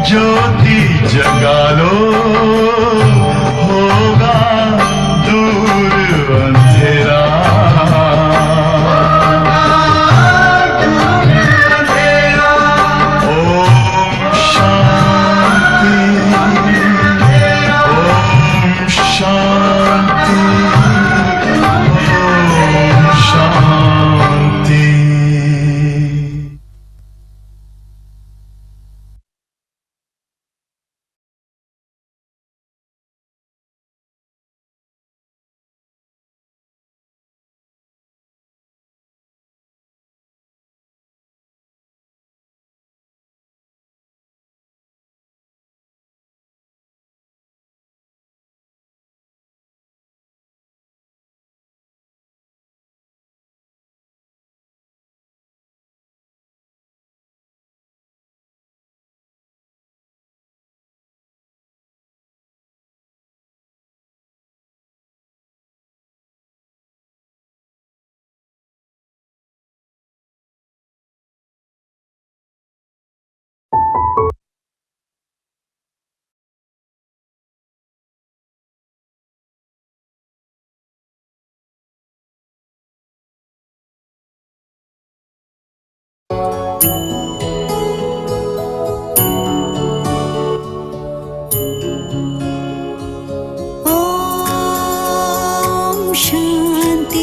ज्योति जगा लो, होगा दूर अंधेरा। Om Shanti, Om Shanti, Om Shanti.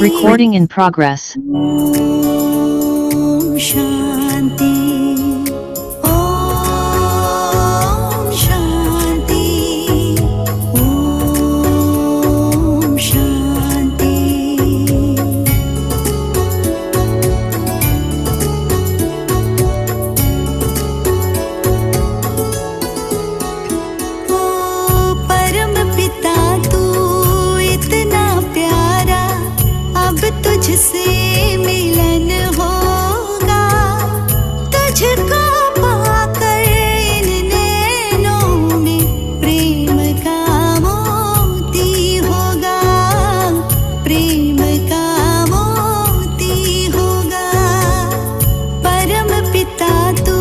Recording in progress. Om Shanti, Om Shanti, Om Shanti. ओ परम पिता तू इतना प्यारा, अब तुझसे मिलन होगा, तुझको पाकर इन नैनों में प्रेम का मोती होगा, प्रेम का मोती होगा। परम पिता तू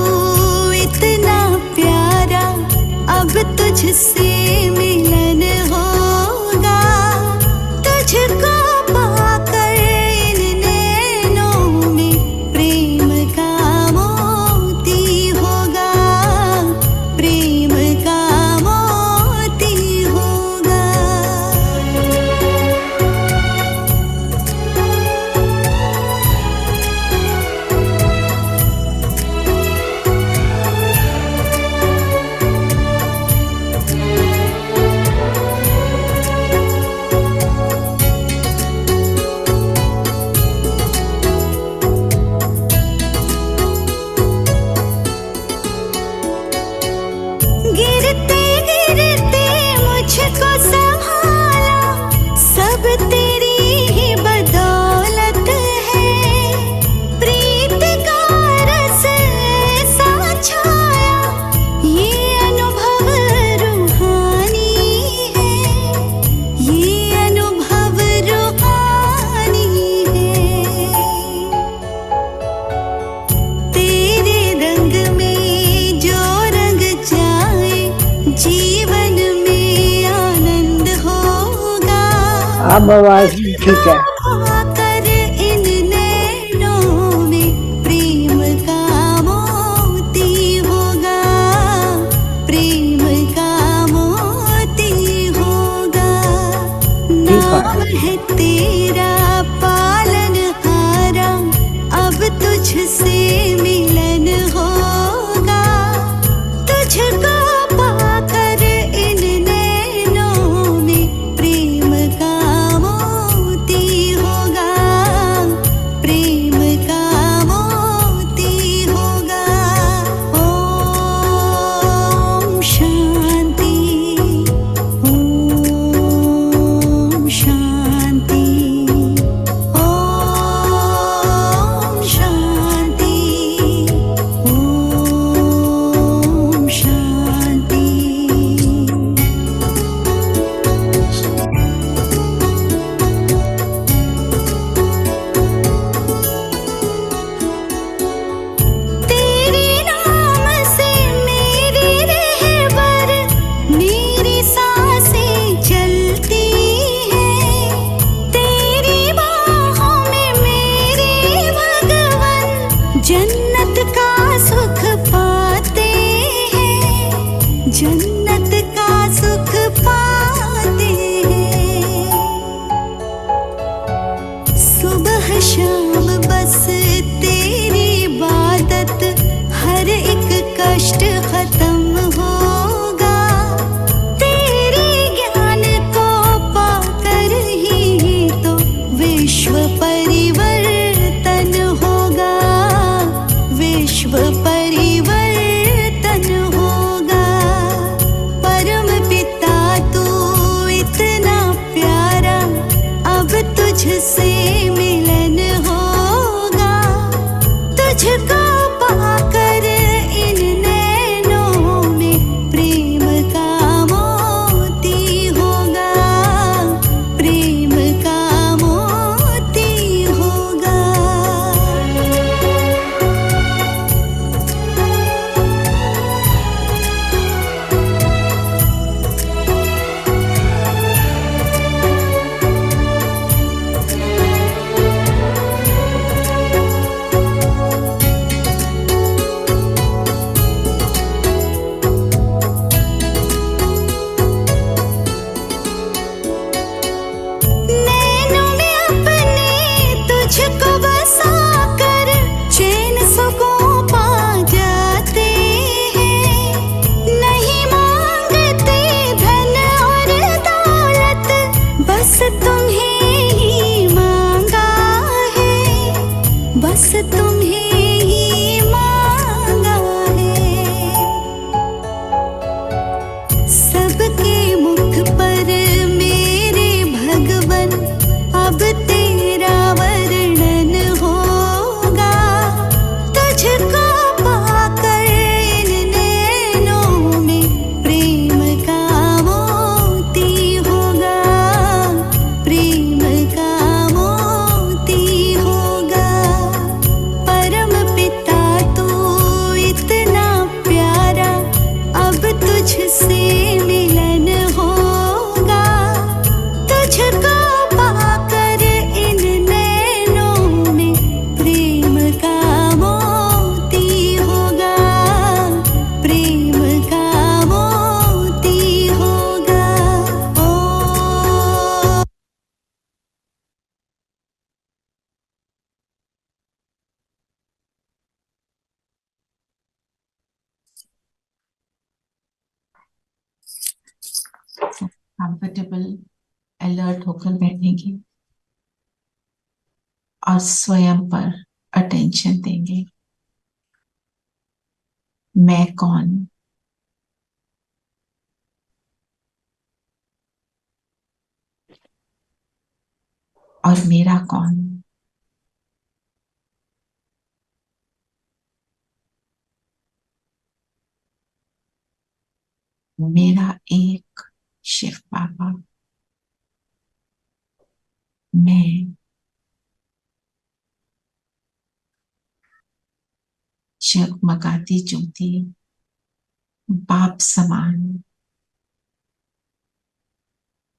इतना प्यारा, अब तुझसे मिलन होगा, तुझको पाकर इन नैनों में प्रेम का मोती होगा, प्रेम का मोती होगा। गिरते गिरते मुझको संभाला, सब तेरी ही बदौलत है। प्रीत का रस ऐसा छाया, ये अनुभव रूहानी है, ये अनुभव रूहानी है। तेरे रंग में जो रंग जाए, जीवन में आनंद होगा। अब आवाज ठीक है। पाकर इन नैनों में प्रेम का मोती होगा, प्रेम का मोती होगा। नाम है तेरा पालनहारा, अब तुझसे मिलन होगा, तुझको पाकर इन नैनों में प्रेम का मोती होगा, प्रेम का मोती होगा। ओम शांति, ओम शांति, ओम शांति, शिव परिवर्तन होगा। परम पिता तू इतना प्यारा, अब तुझसे मिलन होगा। तुझको पाकर इन नैनों में प्रेम का मोती होगा, प्रेम का मोती होगा। नैनों में अपने तुझको बसाकर चैन सुकून पा जाते हैं। नहीं मांगते धन और दौलत, बस तुम्हें ही मांगा है, बस तुम्हें ही मांगा है। सबके मुख पर मेरे भगवन अब तेरा वर्णन होगा। तुझको पाकर इन नैनों में प्रेम का मोती होगा, प्रेम का मोती होगा। परम पिता तू इतना प्यारा, अब तुझसे मिलन होगा। तुझको पाकर इन नैनों में प्रेम का मोती होगा, प्रेम का मोती होगा। ओ कंफर्टेबल अलर्ट होकर बैठेंगे और स्वयं पर अटेंशन देंगे। मैं कौन, और मेरा कौन। मेरा एक शिव बाबा, मैं जगमगाती ज्योति, बाप समान,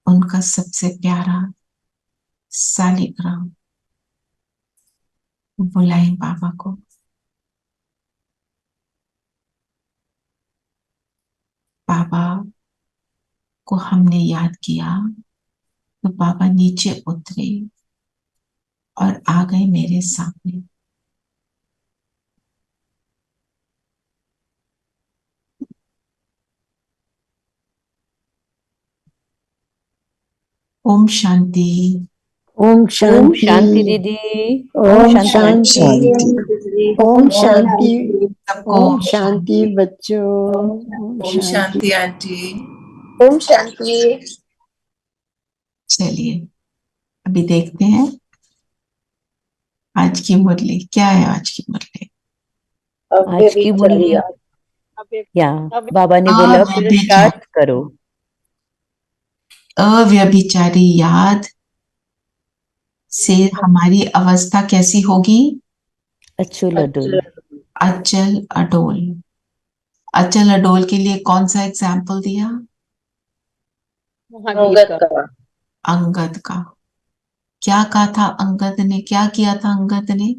उनका सबसे प्यारा सालिग्राम। बुलाएं बाबा को। बाबा को हमने याद किया तो बाबा नीचे उतरे और आ गए मेरे सामने। ओम शांति। ओम ओम शांति शांति। दीदी। ओम शांति। शांति। ओम शांति। सबको ओम शांति बच्चों। ओम ओम शांति। शांति आंटी। ओम शांति। चलिए अभी देखते हैं आज की मुरली क्या है। आज की मुरली आज की मुरली या बाबा ने बोला पुरुषार्थ करो। अव्यभिचारी याद से हमारी अवस्था कैसी होगी? अचल अडोल। अचल अडोल। अचल अडोल के लिए कौन सा एग्जाम्पल दिया? अंगद का। क्या कहा था अंगद ने? क्या किया था अंगद ने?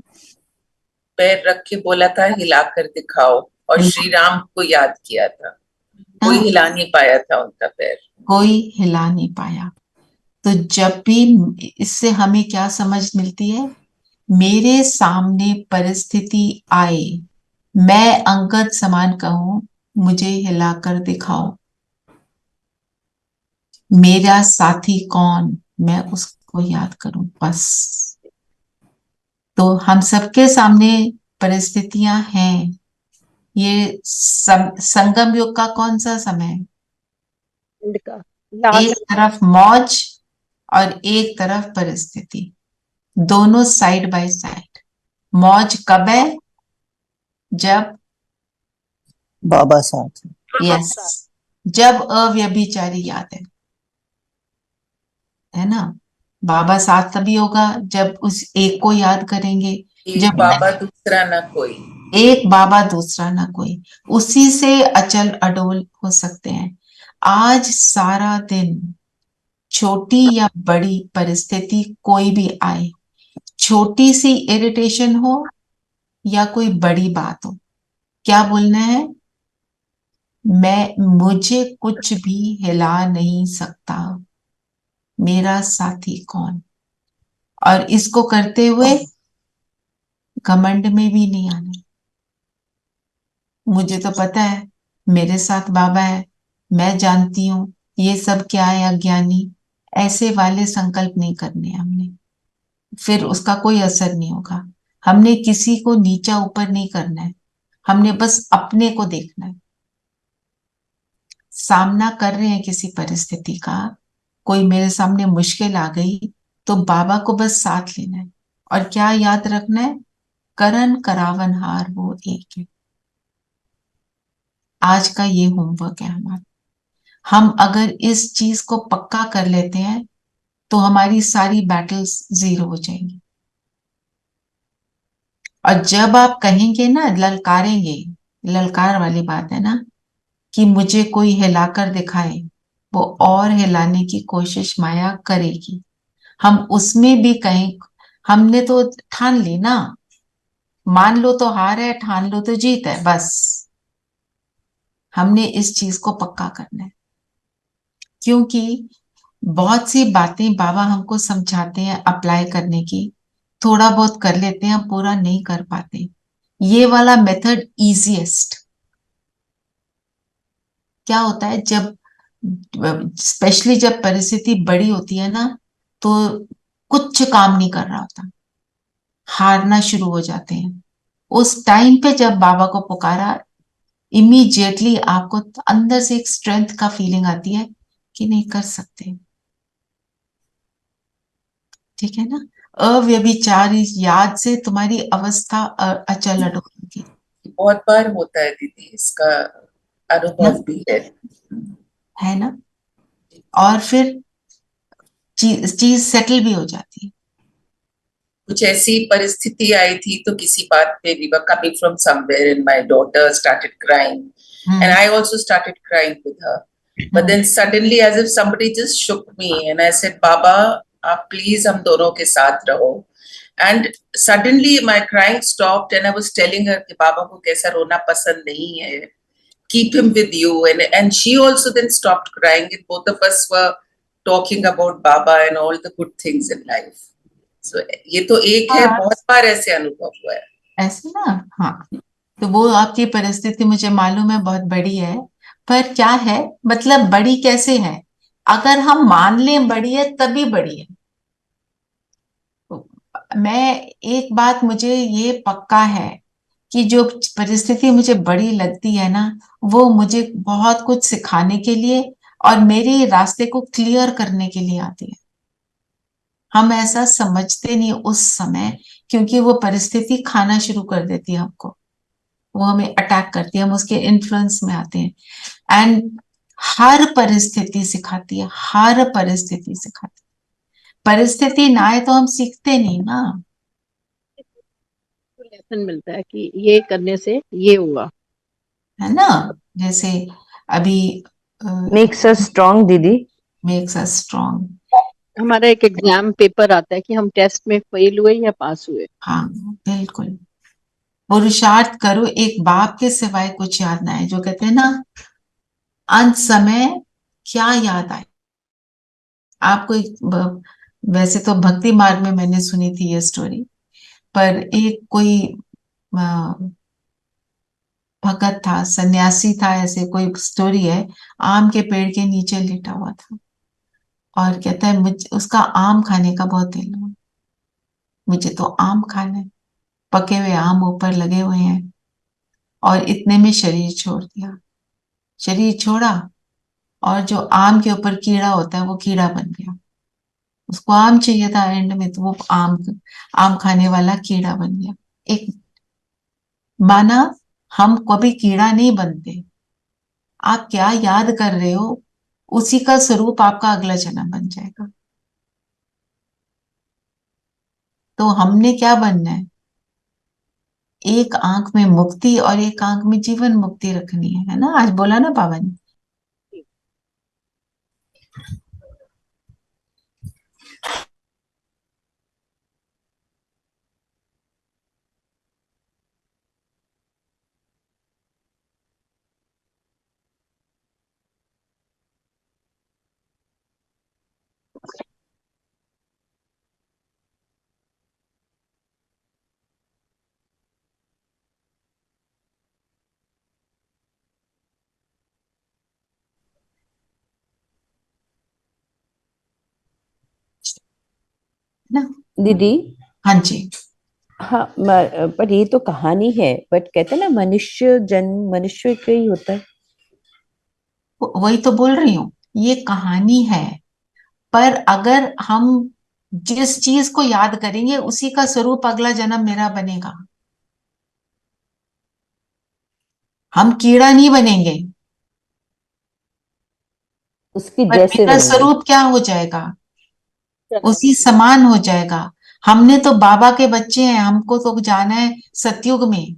पैर रख के बोला था हिला कर दिखाओ, और श्री राम को याद किया था। कोई हिला नहीं पाया था उनका पैर। कोई हिला नहीं पाया। तो जब भी इससे हमें क्या समझ मिलती है? मेरे सामने परिस्थिति आए, मैं अंगद समान कहूं मुझे हिलाकर दिखाओ। मेरा साथी कौन, मैं उसको याद करूं बस। तो हम सबके सामने परिस्थितियां हैं, ये संगम युग का कौन सा समय है? एक तरफ मौज और एक तरफ परिस्थिति, दोनों साइड बाय साइड। मौज कब है? जब बाबा साथ यस, जब अव्यभिचारी याद है ना। बाबा साथ तभी होगा जब उस एक को याद करेंगे। एक जब बाबा दूसरा ना कोई, एक बाबा दूसरा ना कोई, उसी से अचल अडोल हो सकते हैं। आज सारा दिन छोटी या बड़ी परिस्थिति कोई भी आए, छोटी सी इरिटेशन हो या कोई बड़ी बात हो, क्या बोलना है? मुझे कुछ भी हिला नहीं सकता, मेरा साथी कौन। और इसको करते हुए घमंड में भी नहीं आना। मुझे तो पता है मेरे साथ बाबा है, मैं जानती हूँ ये सब क्या है, अज्ञानी, ऐसे वाले संकल्प नहीं करने हमने, फिर उसका कोई असर नहीं होगा। हमने किसी को नीचा ऊपर नहीं करना है, हमने बस अपने को देखना है। सामना कर रहे हैं किसी परिस्थिति का, कोई मेरे सामने मुश्किल आ गई, तो बाबा को बस साथ लेना है। और क्या याद रखना है? करण करावन हार वो एक है। आज का ये होमवर्क है हमारा। हम अगर इस चीज को पक्का कर लेते हैं तो हमारी सारी बैटल्स जीरो हो जाएंगी। और जब आप कहेंगे ना, ललकारेंगे, ललकार वाली बात है ना, कि मुझे कोई हिलाकर दिखाए, वो और हिलाने की कोशिश माया करेगी। हम उसमें भी कहीं, हमने तो ठान ली ना, मान लो तो हार है, ठान लो तो जीत है, बस हमने इस चीज को पक्का करना है। क्योंकि बहुत सी बातें बाबा हमको समझाते हैं अप्लाई करने की, थोड़ा बहुत कर लेते हैं, पूरा नहीं कर पाते। ये वाला मेथड इजीएस्ट। क्या होता है जब, स्पेशली जब परिस्थिति बड़ी होती है ना, तो कुछ काम नहीं कर रहा होता, हारना शुरू हो जाते हैं। उस टाइम पे जब बाबा को पुकारा, इमीडिएटली आपको अंदर से एक स्ट्रेंथ का फीलिंग आती है कि नहीं कर सकते। ठीक है ना। अव्यभिचारी याद से तुम्हारी अवस्था अचल अडोल होगी। बहुत बार होता है दीदी, इसका अनुभव भी है ना। और फिर चीज सेटल भी हो जाती है। कुछ ऐसी परिस्थिति आई थी तो किसी बात पे we were coming from somewhere and my daughter started crying and I also started crying with her, but then suddenly as if somebody just shook me and I said, Baba, आप please हम दोनों के साथ रहो। and suddenly my crying stopped and I was telling her कि बाबा को कैसा रोना पसंद नहीं है, keep him with you, and she also then stopped crying and both of us were talking about Baba and all the good things in life. So, ये तो एक है, बहुत बार ऐसे अनुभव हुआ है ऐसे ना। हाँ, तो वो आपकी परिस्थिति मुझे मालूम है बहुत बड़ी है, पर क्या है मतलब बड़ी कैसे है? अगर हम मान लें बड़ी है तभी बड़ी है। मैं एक बात मुझे ये पक्का है कि जो परिस्थिति मुझे बड़ी लगती है ना, वो मुझे बहुत कुछ सिखाने के लिए और मेरे रास्ते को क्लियर करने के लिए आती है। हम ऐसा समझते नहीं उस समय, क्योंकि वो परिस्थिति खाना शुरू कर देती है हमको, वो हमें अटैक करती है, हम उसके इन्फ्लुएंस में आते हैं। एंड हर परिस्थिति सिखाती है, हर परिस्थिति सिखाती है। परिस्थिति ना आए तो हम सीखते नहीं ना। लेसन मिलता है कि ये करने से ये हुआ, है ना। जैसे अभी मेक्स अस स्ट्रॉन्ग दीदी, मेक्स अस स्ट्रॉन्ग। हमारा एक एग्जाम पेपर आता है कि हम टेस्ट में फेल हुए या पास हुए। हाँ बिल्कुल। पुरुषार्थ करो, एक बाप के सिवाय कुछ याद ना आए, जो कहते हैं ना अंत समय क्या याद आए आपको। वैसे तो भक्ति मार्ग में मैंने सुनी थी ये स्टोरी, पर एक कोई भगत था, सन्यासी था, ऐसे कोई स्टोरी है। आम के पेड़ के नीचे लेटा हुआ था और कहता है मुझे उसका आम खाने का बहुत दिल है, मुझे तो आम खाना है, पके हुए आम ऊपर लगे हुए हैं। और इतने में शरीर छोड़ दिया। शरीर छोड़ा और जो आम के ऊपर कीड़ा होता है वो कीड़ा बन गया। उसको आम चाहिए था एंड में, तो वो आम खाने वाला कीड़ा बन गया। एक माना हम कभी कीड़ा नहीं बनते, आप क्या याद कर रहे हो उसी का स्वरूप आपका अगला जन्म बन जाएगा। तो हमने क्या बनना है, एक आंख में मुक्ति और एक आंख में जीवन मुक्ति रखनी है ना। आज बोला ना बाबा ने। ना दीदी। हाँ जी। हाँ, पर ये तो कहानी है, बट कहते हैं ना मनुष्य जन्म मनुष्य का ही होता है। वही तो बोल रही हूँ, ये कहानी है, पर अगर हम जिस चीज को याद करेंगे उसी का स्वरूप अगला जन्म मेरा बनेगा। हम कीड़ा नहीं बनेंगे, उसकी पर जैसे मेरा बनेंगे। स्वरूप क्या हो जाएगा, उसी समान हो जाएगा। हमने तो बाबा के बच्चे हैं, हमको तो जाना है सतयुग में।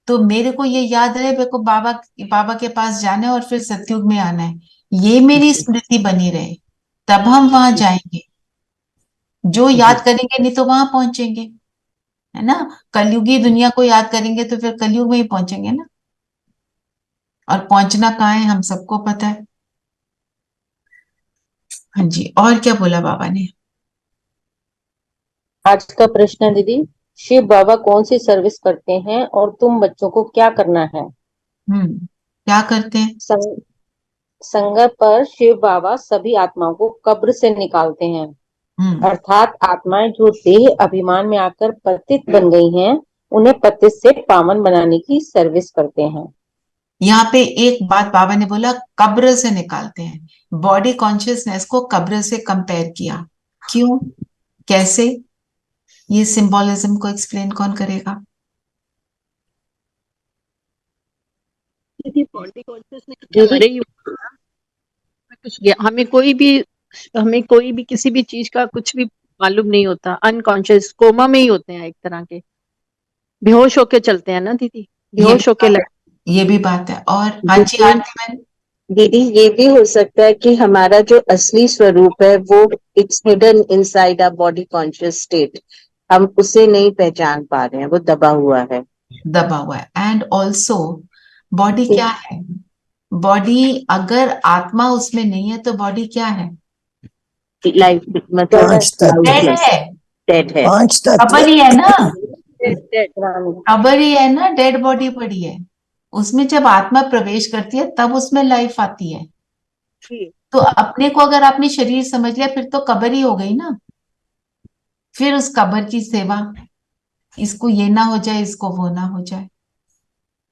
तो मेरे को ये याद रहे, मेरे को बाबा बाबा के पास जाना है और फिर सतयुग में आना है, ये मेरी स्मृति बनी रहे, तब हम वहां जाएंगे। जो याद करेंगे नहीं तो वहां पहुंचेंगे, है ना। कलयुगी दुनिया को याद करेंगे तो फिर कलयुग में ही पहुंचेंगे ना। और पहुंचना कहाँ है हम सबको पता है। हाँ जी, और क्या बोला बाबा ने। आज का प्रश्न है दीदी, शिव बाबा कौन सी सर्विस करते हैं और तुम बच्चों को क्या करना है? क्या करते हैं। संग, संगत पर शिव बाबा सभी आत्माओं को कब्र से निकालते हैं, अर्थात आत्माएं जो देह अभिमान में आकर पतित बन गई हैं, उन्हें पतित से पावन बनाने की सर्विस करते हैं। यहाँ पे एक बात बाबा ने बोला, कब्र से निकालते हैं। बॉडी कॉन्शियसनेस को कब्र से कंपेयर किया, क्यों, कैसे, ये सिंबोलिज्म को एक्सप्लेन कौन करेगा। बॉडी कॉन्शियसनेस हमारे ही कुछ हमें कोई भी किसी भी चीज का कुछ भी मालूम नहीं होता। अनकॉन्शियस कोमा में ही होते हैं, एक तरह के बेहोश होके चलते हैं ना दीदी, बेहोश होके ये भी बात है। और हाँ जी आरती मैम। दीदी ये भी हो सकता है कि हमारा जो असली स्वरूप है वो it's hidden inside a body conscious state, हम उसे नहीं पहचान पा रहे हैं, वो दबा हुआ है। एंड ऑल्सो बॉडी क्या है, बॉडी अगर आत्मा उसमें नहीं है तो बॉडी क्या है, लाइफ मतलब डेड है। डेड है, कब्र ही है ना, पुरानी। कब्र ही है ना, डेड बॉडी पड़ी है। उसमें जब आत्मा प्रवेश करती है तब उसमें लाइफ आती है। तो अपने को अगर आपने शरीर समझ लिया फिर तो कब्र ही हो गई ना। फिर उस कब्र की सेवा, इसको ये ना हो जाए, इसको वो ना हो जाए,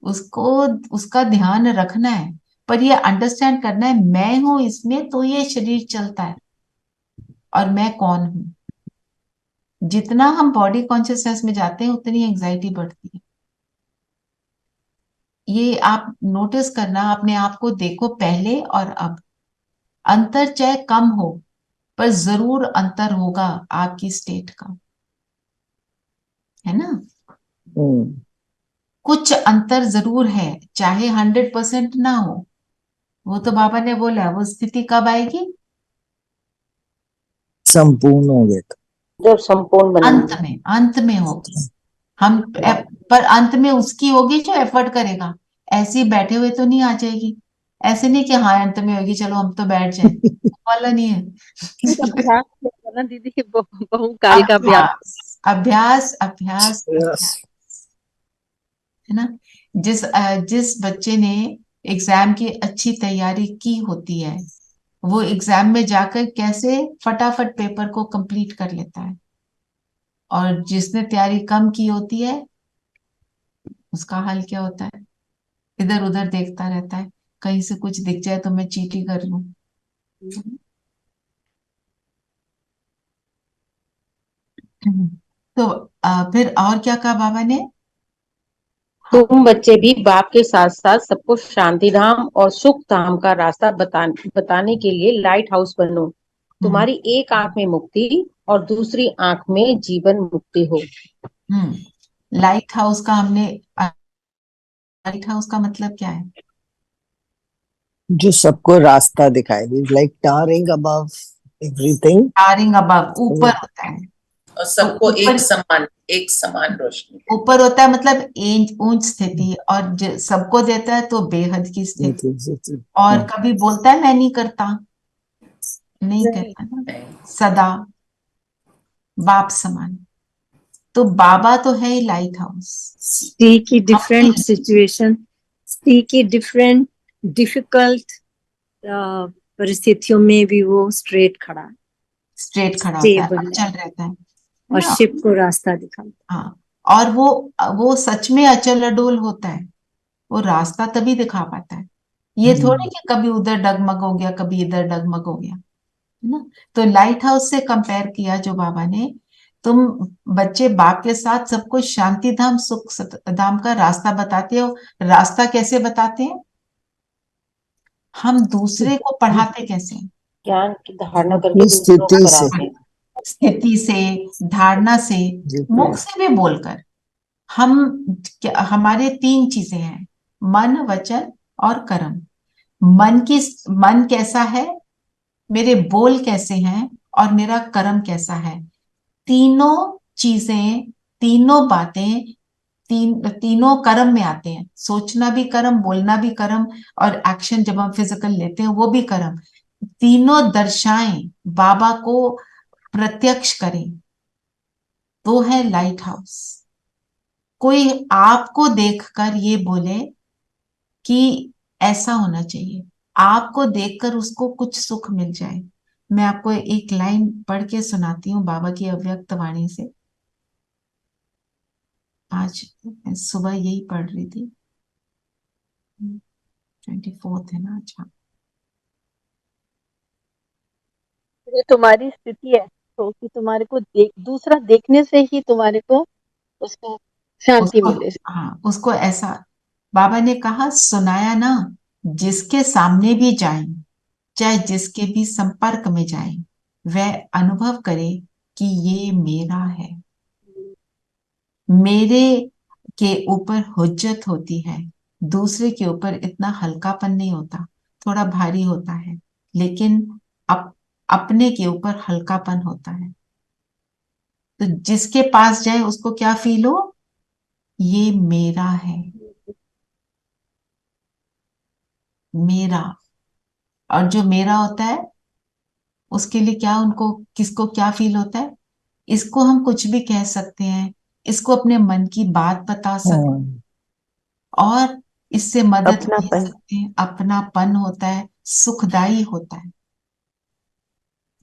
उसको उसका ध्यान रखना है। पर ये अंडरस्टैंड करना है, मैं हूं इसमें तो ये शरीर चलता है, और मैं कौन हूं। जितना हम बॉडी कॉन्शियसनेस में जाते हैं उतनी एंजाइटी बढ़ती है। ये आप नोटिस करना, अपने आप को देखो पहले और अब। अंतर चाहे कम हो, पर जरूर अंतर होगा आपकी स्टेट का, है ना। कुछ अंतर जरूर है, चाहे 100% ना हो। वो तो बाबा ने बोला, वो स्थिति कब आएगी, संपूर्ण हो गया, जब संपूर्ण अंत में होगी। हम पर अंत में उसकी होगी जो एफर्ट करेगा। ऐसे ही बैठे हुए तो नहीं आ जाएगी। ऐसे नहीं कि हाँ अंत में होगी चलो हम तो बैठ जाए, वाला नहीं है। अभ्यास ना दीदी, बहुकाल का अभ्यास, अभ्यास अभ्यास अभ्यास, है ना। जिस बच्चे ने एग्जाम की अच्छी तैयारी की होती है, वो एग्जाम में जाकर कैसे फटाफट पेपर को कंप्लीट कर लेता है। और जिसने तैयारी कम की होती है उसका हाल क्या होता है। इधर उधर देखता रहता है, कहीं से कुछ दिख जाए तो मैं चीटी कर लूं। तो फिर और क्या कहा बाबा ने? तुम बच्चे भी बाप के साथ साथ सबको शांति धाम और सुख धाम का रास्ता बताने के लिए लाइट हाउस बनो। तुम्हारी एक आंख में मुक्ति और दूसरी आंख में जीवन मुक्ति हो। लाइट हाउस का हमने, लाइट हाउस का मतलब क्या है? जो सबको रास्ता दिखाए, like tarring above everything, tarring above, ऊपर होता है और सबको ऊपर, एक समान रोशनी। ऊपर होता है मतलब ऊंच स्थिति, और सबको देता है तो बेहद की स्थिति। और कभी बोलता है मैं नहीं करता, नहीं कहता ना, सदा बाप समान। तो बाबा तो है ही लाइट हाउस। स्त्री की डिफरेंट सिचुएशन, स्त्री की डिफरेंट डिफिकल्ट परिस्थितियों में भी वो स्ट्रेट खड़ा है, स्ट्रेट खड़ा होता है, अचल रहता है और शिव को रास्ता दिखाता है। हाँ, और वो सच में अचल अडोल होता है, वो रास्ता तभी दिखा पाता है। ये थोड़ी कि कभी उधर डगमग हो गया, कभी इधर डगमग हो गया, है ना। तो लाइट हाउस से कंपेयर किया जो बाबा ने, तुम बच्चे बाप के साथ सबको शांति धाम सुख धाम का रास्ता बताते हो। रास्ता कैसे बताते हैं? हम दूसरे को पढ़ाते कैसे हैं? ज्ञान की धारणा करके दूसरों को कराते हैं। स्थिति से, धारणा से, मुख से भी बोलकर। हमारे 3 चीजें हैं, मन, वचन और कर्म। मन कैसा है, मेरे बोल कैसे हैं, और मेरा कर्म कैसा है। तीनों चीजें, तीनों बातें, तीनों कर्म में आते हैं। सोचना भी कर्म, बोलना भी कर्म, और एक्शन जब हम फिजिकल लेते हैं वो भी कर्म। तीनों दर्शाएं, बाबा को प्रत्यक्ष करें, वो है लाइट हाउस। कोई आपको देखकर ये बोले कि ऐसा होना चाहिए, आपको देखकर उसको कुछ सुख मिल जाए। मैं आपको एक लाइन पढ़ के सुनाती हूँ बाबा की अव्यक्त वाणी से। आज सुबह यही पढ़ रही थी, 24 है ना। अच्छा, ये तुम्हारी स्थिति है तो कि तुम्हारे को दूसरा देखने से ही तुम्हारे को उसको शांति मिले। हाँ, उसको ऐसा बाबा ने कहा, सुनाया ना, जिसके सामने भी जाएं, चाहे जिसके भी संपर्क में जाएं, वह अनुभव करे कि ये मेरा है। मेरे के ऊपर हुज्जत होती है, दूसरे के ऊपर इतना हल्कापन नहीं होता, थोड़ा भारी होता है, लेकिन अपने के ऊपर हल्कापन होता है। तो जिसके पास जाए उसको क्या फील हो, ये मेरा है, मेरा। और जो मेरा होता है उसके लिए क्या, उनको किसको क्या फील होता है? इसको हम कुछ भी कह सकते हैं, इसको अपने मन की बात बता सकते हैं, और इससे मदद ले सकते हैं। अपनापन होता है, सुखदाई होता है ना।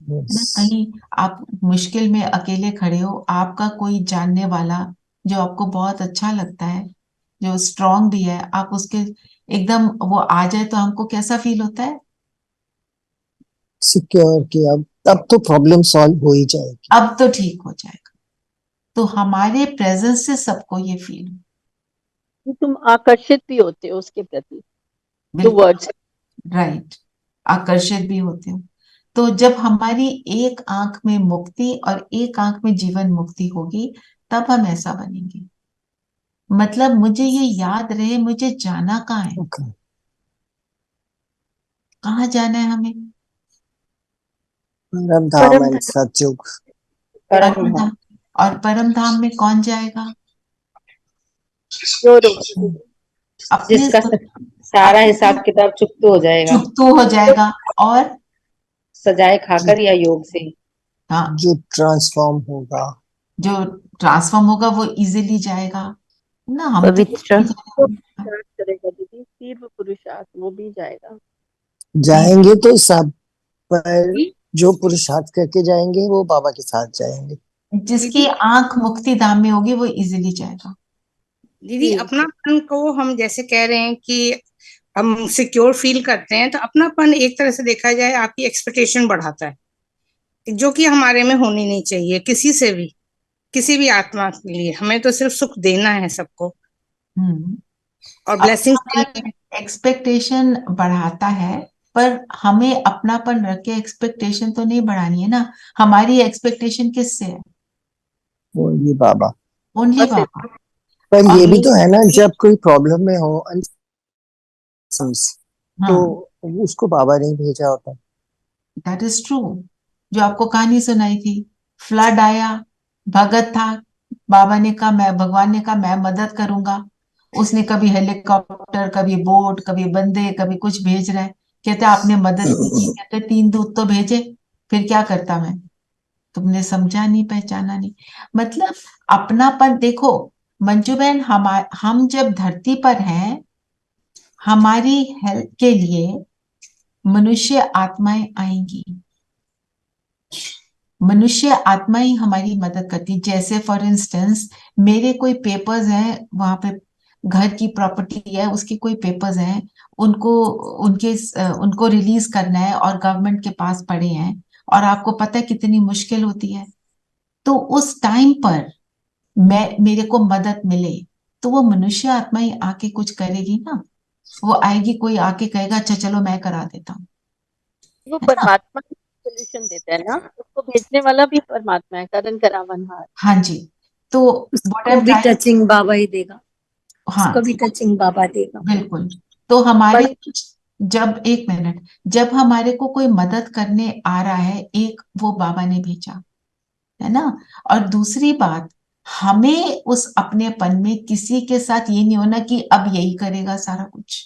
कहीं आप मुश्किल में अकेले खड़े हो, आपका कोई जानने वाला जो आपको बहुत अच्छा लगता है, जो स्ट्रांग भी है, आप उसके एकदम वो आ जाए तो हमको कैसा फील होता है? सिक्योर कि अब तो प्रॉब्लम सॉल्व हो ही जाएगी, अब तो ठीक हो जाएगा। तो हमारे प्रेजेंस से सबको ये फील हो, तुम आकर्षित भी होते हो उसके प्रति, टुवर्ड्स, राइट, आकर्षित भी होते हो। तो जब हमारी एक आंख में मुक्ति और एक आंख में जीवन मुक्ति होगी, तब हम ऐसा बनेंगे। मतलब मुझे ये याद रहे, मुझे जाना कहाँ है, कहाँ जाना है हमें? परम धाम एंड सतयुग। परम धाम। और परम धाम में कौन जाएगा? अपने जिसका सारा हिसाब किताब चुकता हो जाएगा, चुकतू हो जाएगा, और सजाए खाकर या योग से। हाँ, जो ट्रांसफॉर्म होगा, वो इजीली जाएगा ना। हम पवित्र करेगा दीदी, तीव्र पुरुषार्थ वो भी जाएगा। जाएंगे तो सब, पर जो पुरुषार्थ करके जाएंगे वो बाबा के साथ जाएंगे। जिसकी आंख मुक्ति धाम में होगी वो इजीली जाएगा। दीदी अपनापन को हम जैसे कह रहे हैं कि हम सिक्योर फील करते हैं, तो अपनापन एक तरह से देखा जाए आपकी एक्सपेक्टेशन बढ़ाता है, जो कि हमारे में होनी नहीं चाहिए किसी से भी, किसी भी आत्मा के लिए। हमें तो सिर्फ सुख देना है सबको और ब्लेसिंग। एक्सपेक्टेशन बढ़ाता है, पर हमें अपनापन रख के एक्सपेक्टेशन तो नहीं बढ़ानी है ना। हमारी एक्सपेक्टेशन किससे है? ओनली बाबा। ओनली बाबा। पर ये भी तो है ना, जब कोई प्रॉब्लम में हो तो उसको बाबा ने भेजा होता। That is true. जो आपको कहानी सुनाई थी, फ्लड आया, भगत था, बाबा ने कहा मैं, भगवान ने कहा मैं मदद करूंगा। उसने कभी हेलीकॉप्टर, कभी बोट, कभी बंदे, कभी कुछ भेज रहे हैं। कहते आपने मदद नहीं की, कहते 3 दूत तो भेजे, फिर क्या करता मैं? तुमने समझा नहीं, पहचाना नहीं। मतलब अपनापन देखो मंजू बहन, हम जब धरती पर हैं, हमारी हेल्प के लिए मनुष्य आत्माएं आएंगी। मनुष्य आत्माएं हमारी मदद करती। जैसे फॉर इंस्टेंस मेरे कोई पेपर्स हैं, वहां पे घर की प्रॉपर्टी है, उसके कोई पेपर्स हैं, उनको रिलीज करना है और गवर्नमेंट के पास पड़े हैं, और आपको पता है कितनी मुश्किल होती है। तो उस टाइम पर मेरे को मदद मिले, तो वो मनुष्य आत्मा ही आके कुछ करेगी ना। वो आएगी, कोई आके कहेगा अच्छा चलो मैं करा देता हूँ। वो परमात्मा सोल्यूशन देता है ना, उसको भेजने वाला भी परमात्मा है, करण करावनहार। हाँ जी। तो उसको भी टचिंग बाबा ही देगा। हाँ, उसको भी टचिंग बाबा देगा। बिल्कुल। तो हमारे जब, एक मिनट, जब हमारे को कोई मदद करने आ रहा है, एक वो बाबा ने भेजा है ना। और दूसरी बात, हमें उस अपनेपन में किसी के साथ ये नहीं होना कि अब यही करेगा सारा कुछ,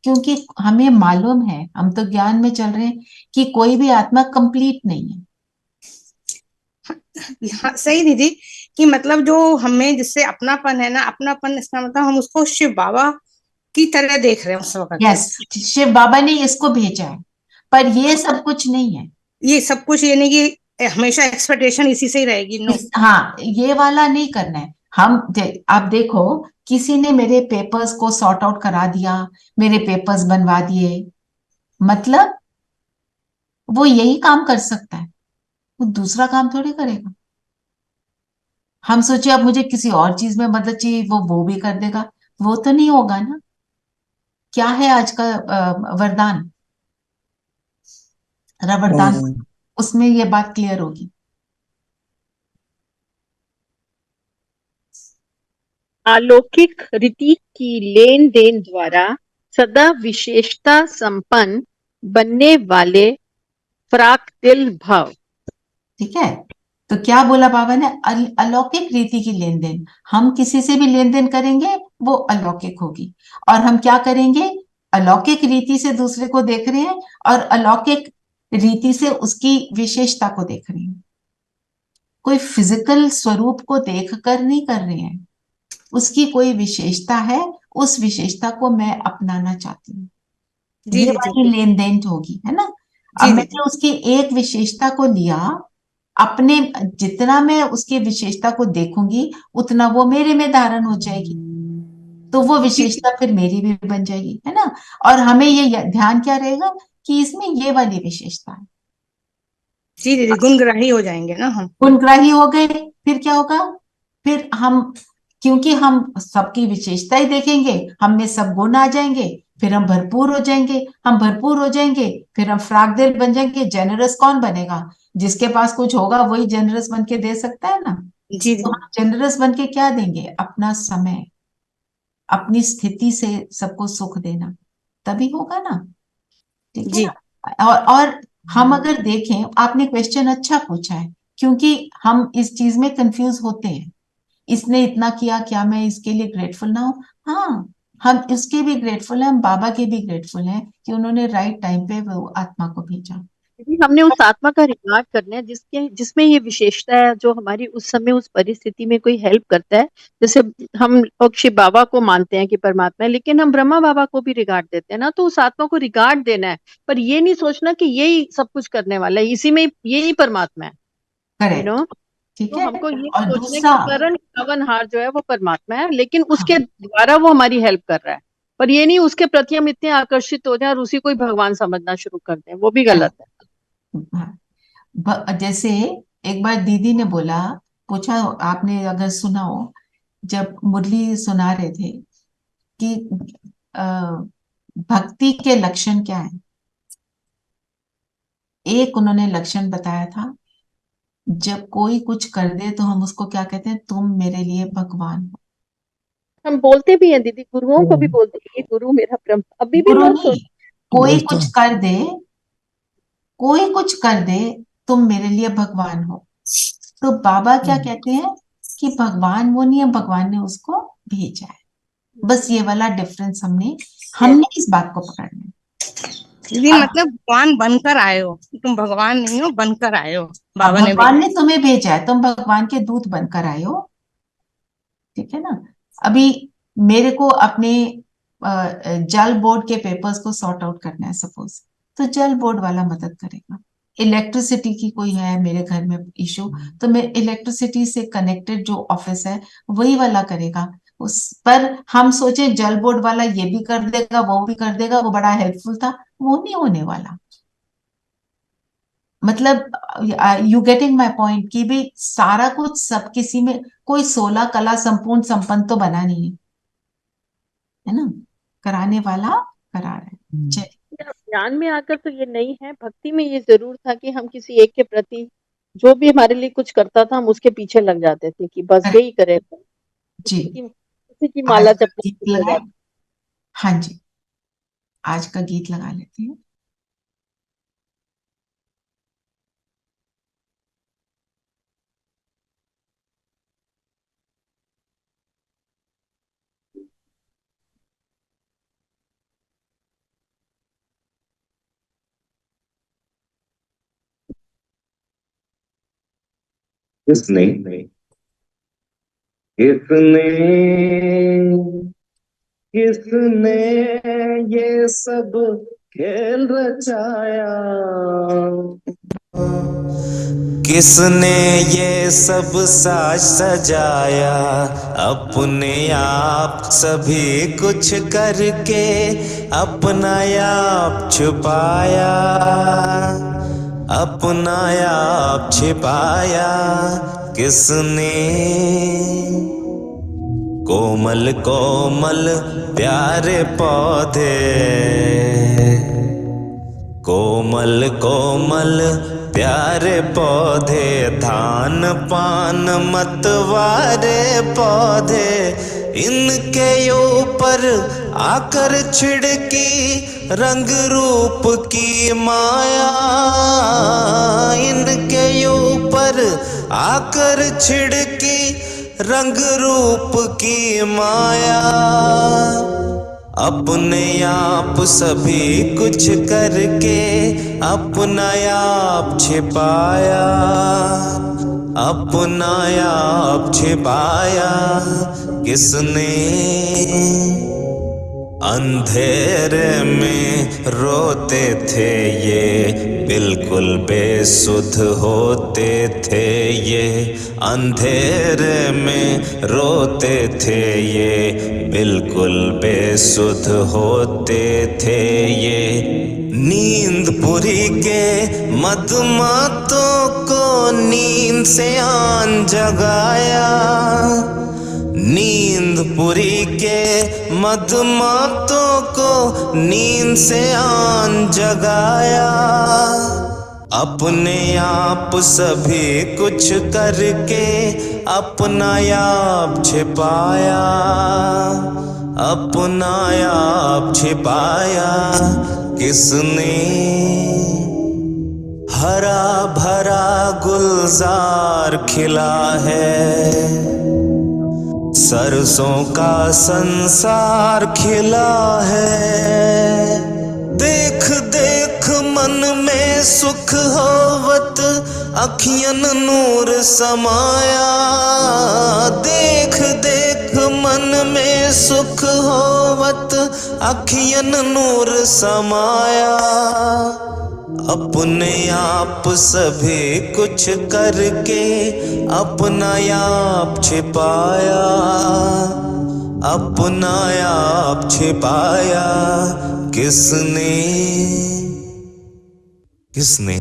क्योंकि हमें मालूम है, हम तो ज्ञान में चल रहे हैं कि कोई भी आत्मा कंप्लीट नहीं है। हाँ, सही दीदी, कि मतलब जो हमें जिससे अपनापन है ना, अपनापन इसका मतलब हम उसको शिव बाबा की तरह देख रहे हैं उस वक्त। यस, शिव बाबा ने इसको भेजा है, पर ये सब कुछ नहीं है। ये सब कुछ ये नहीं कि हमेशा एक्सपेक्टेशन इसी से ही रहेगी। नो, हाँ, ये वाला नहीं करना है। आप देखो, किसी ने मेरे पेपर्स को सॉर्ट आउट करा दिया, मेरे पेपर्स बनवा दिए, मतलब वो यही काम कर सकता है, वो दूसरा काम थोड़ी करेगा। हम सोचे अब मुझे किसी और चीज में मदद चाहिए, वो भी कर देगा, वो तो नहीं होगा ना। क्या है आज का वरदान, वरदान, उसमें ये बात क्लियर होगी। अलौकिक रीति की लेन देन द्वारा सदा विशेषता संपन्न बनने वाले फ्राक्टिल भाव। ठीक है, तो क्या बोला बाबा ने? अलौकिक रीति की लेन देन। हम किसी से भी लेन देन करेंगे वो अलौकिक होगी, और हम क्या करेंगे? अलौकिक रीति से दूसरे को देख रहे हैं, और अलौकिक रीति से उसकी विशेषता को देख रहे हैं। कोई फिजिकल स्वरूप को देखकर नहीं कर रहे हैं, उसकी कोई विशेषता है, उस विशेषता को मैं अपनाना चाहती हूँ। ये वाली लेन देन होगी, है ना। अब मैंने उसकी एक विशेषता को लिया, अपने जितना मैं उसकी विशेषता को देखूंगी उतना वो मेरे में धारण हो जाएगी, तो वो विशेषता फिर मेरी भी बन जाएगी, है ना। और हमें ये ध्यान क्या रहेगा कि इसमें ये वाली विशेषता है। जी दीदी, गुणग्राही हो जाएंगे ना हम। गुणग्राही हो गए, फिर क्या होगा? फिर हम, क्योंकि हम सबकी विशेषता ही देखेंगे, हम में सब गुण आ जाएंगे, फिर हम भरपूर हो जाएंगे। हम भरपूर हो जाएंगे, फिर हम फ्रागदिल बन जाएंगे। जेनरस कौन बनेगा? जिसके पास कुछ होगा वही जेनरस बन के दे सकता है ना। जी, तो हम जेनरस बन के क्या देंगे? अपना समय, अपनी स्थिति से सबको सुख देना, तभी होगा ना। ठीक है ना। और हम अगर देखें, आपने क्वेश्चन अच्छा पूछा है, क्योंकि हम इस चीज में कंफ्यूज होते हैं। इसने इतना किया, क्या मैं इसके लिए ग्रेटफुल ना हूं? हाँ, हम इसके भी ग्रेटफुल हैं, हम बाबा के भी ग्रेटफुल हैं कि उन्होंने राइट टाइम पे वो आत्मा को भेजा। हमने उस आत्मा का रिगार्ड करना है जिसमें ये विशेषता है, जो हमारी उस समय उस परिस्थिति में कोई हेल्प करता है। जैसे हम लोग शिव बाबा को मानते हैं कि परमात्मा है, लेकिन हम ब्रह्मा बाबा को भी रिगार्ड देते हैं ना, तो उस आत्मा को रिगार्ड देना है, पर ये नहीं सोचना कि यही सब कुछ करने वाला है, इसी में यही परमात्मा है। करेक्ट, ठीक तो है। हमको ये और सोचने दूसरा, का कारण पालनहार जो है वो परमात्मा है, लेकिन उसके द्वारा वो हमारी हेल्प कर रहा है, पर ये नहीं उसके प्रति हम इतने आकर्षित हो जाएं और उसी को ही भगवान समझना शुरू कर दें, वो भी गलत है। जैसे एक बार दीदी ने बोला, पूछा, आपने अगर सुना हो, जब मुरली सुना रहे थे कि अ, भक्ति के लक्षण क्या है, एक उन्होंने लक्षण बताया था, जब कोई कुछ कर दे तो हम उसको क्या कहते हैं, तुम मेरे लिए भगवान हो। हम बोलते भी हैं दीदी, गुरुओं को भी बोलते हैं, ये गुरु मेरा ब्रह्म, अभी भी गुरु लोग नहीं, कोई कुछ कर दे, कोई कुछ कर दे, तुम मेरे लिए भगवान हो। तो बाबा क्या कहते हैं कि भगवान वो नहीं है, भगवान ने उसको भेजा है। बस ये वाला डिफरेंस हमने इस बात को पकड़ना है। दीदी मतलब भगवान बनकर आए हो, तुम भगवान नहीं हो, बनकर आए हो, बाबा ने भगवान ने तुम्हें भेजा है, तुम भगवान के दूत बनकर आए हो, ठीक है ना। अभी मेरे को अपने जल बोर्ड के पेपर्स को सॉर्ट आउट करना है सपोज, तो जल बोर्ड वाला मदद करेगा। इलेक्ट्रिसिटी की कोई है मेरे घर में इशू, तो मैं इलेक्ट्रिसिटी से कनेक्टेड जो ऑफिस है वही वाला करेगा। उस पर हम सोचे जल बोर्ड वाला ये भी कर देगा, वो भी कर देगा, वो बड़ा हेल्पफुल था, वो नहीं होने वाला। मतलब यू गेटिंग माई पॉइंट कि भी सारा कुछ सब किसी में, कोई 16 कला संपूर्ण संपन्न तो बना नहीं है ना, कराने वाला करा रहा है। चलिए, ज्ञान में आकर तो ये नहीं है, भक्ति में ये जरूर था कि हम किसी एक के प्रति जो भी हमारे लिए कुछ करता था हम उसके पीछे लग जाते थे कि बस यही करे, जी किसी की माला आज का गीत जपने लग लगाए, जाते। हाँ जी, आज का गीत लगा लेते हैं। किसने किसने किसने ये सब खेल रचाया, किसने ये सब साज सजाया, अपने आप सभी कुछ करके अपना आप छुपाया, अपना आप छिपाया किसने। कोमल कोमल प्यारे पौधे, कोमल कोमल प्यारे पौधे, धान पान मतवारे पौधे, इनके ऊपर आकर छिड़की रंग रूप की माया, इनके ऊपर आकर छिड़की रंग रूप की माया, अपने आप सभी कुछ करके अपना आप छिपाया, अपना आप छिपाया किसने। अंधेरे में रोते थे ये, बिल्कुल बेसुध होते थे ये, अंधेरे में रोते थे ये, बिल्कुल बेसुध होते थे ये। नींद पुरी के मदमातों को नींद से आन जगाया, नींद पुरी के मदमातों को नींद से आन जगाया, अपने आप सभी कुछ करके अपना आप छिपाया, अपना आप छिपाया किसने। हरा भरा गुलजार खिला है, सरसों का संसार खिला है, देख देख मन में सुख होवत अखियन नूर समाया, देख देख मन में सुख होवत अखियन नूर समाया, अपने आप सभी कुछ करके अपना आप छिपाया, अपना आप छिपाया किसने, किसने।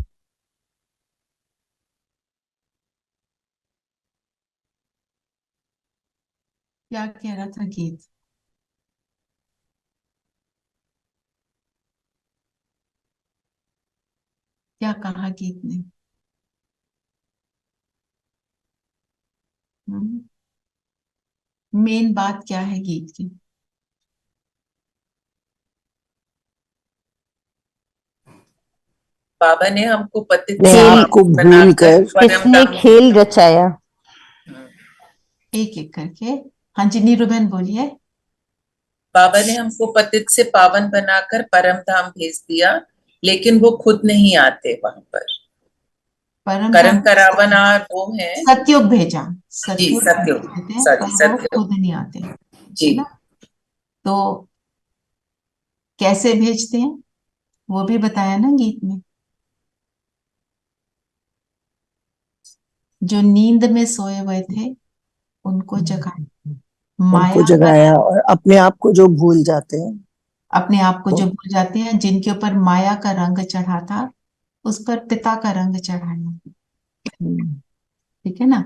क्या कह रहा था गीत? क्या कहा गीत ने? मेन बात क्या है गीत की? बाबा ने हमको पतित अपने से खेल आप को भूल बनाकर कर परम किसने धाम खेल रचाया? एक एक करके। हाँ जी नीरू बहन बोलिए। बाबा ने हमको पतित से पावन बनाकर परम धाम भेज दिया, लेकिन वो खुद नहीं आते वहां पर। परम कर्म धाम करावनार वो है। सतयुग भेजा, जी सतयुग सत्यो, भेजते हैं, सॉरी पर वो सत्यो। खुद नहीं आते, जी है ना? तो कैसे भेजते हैं वो भी बताया ना गीत में। जो नींद में सोए हुए थे उनको जगाया, उनको माया का जगाया, और अपने आप को जो भूल जाते हैं अपने आप को जो भूल जाते हैं, जिनके ऊपर माया का रंग चढ़ा था उस पर पिता का रंग चढ़ाया। ठीक है ना?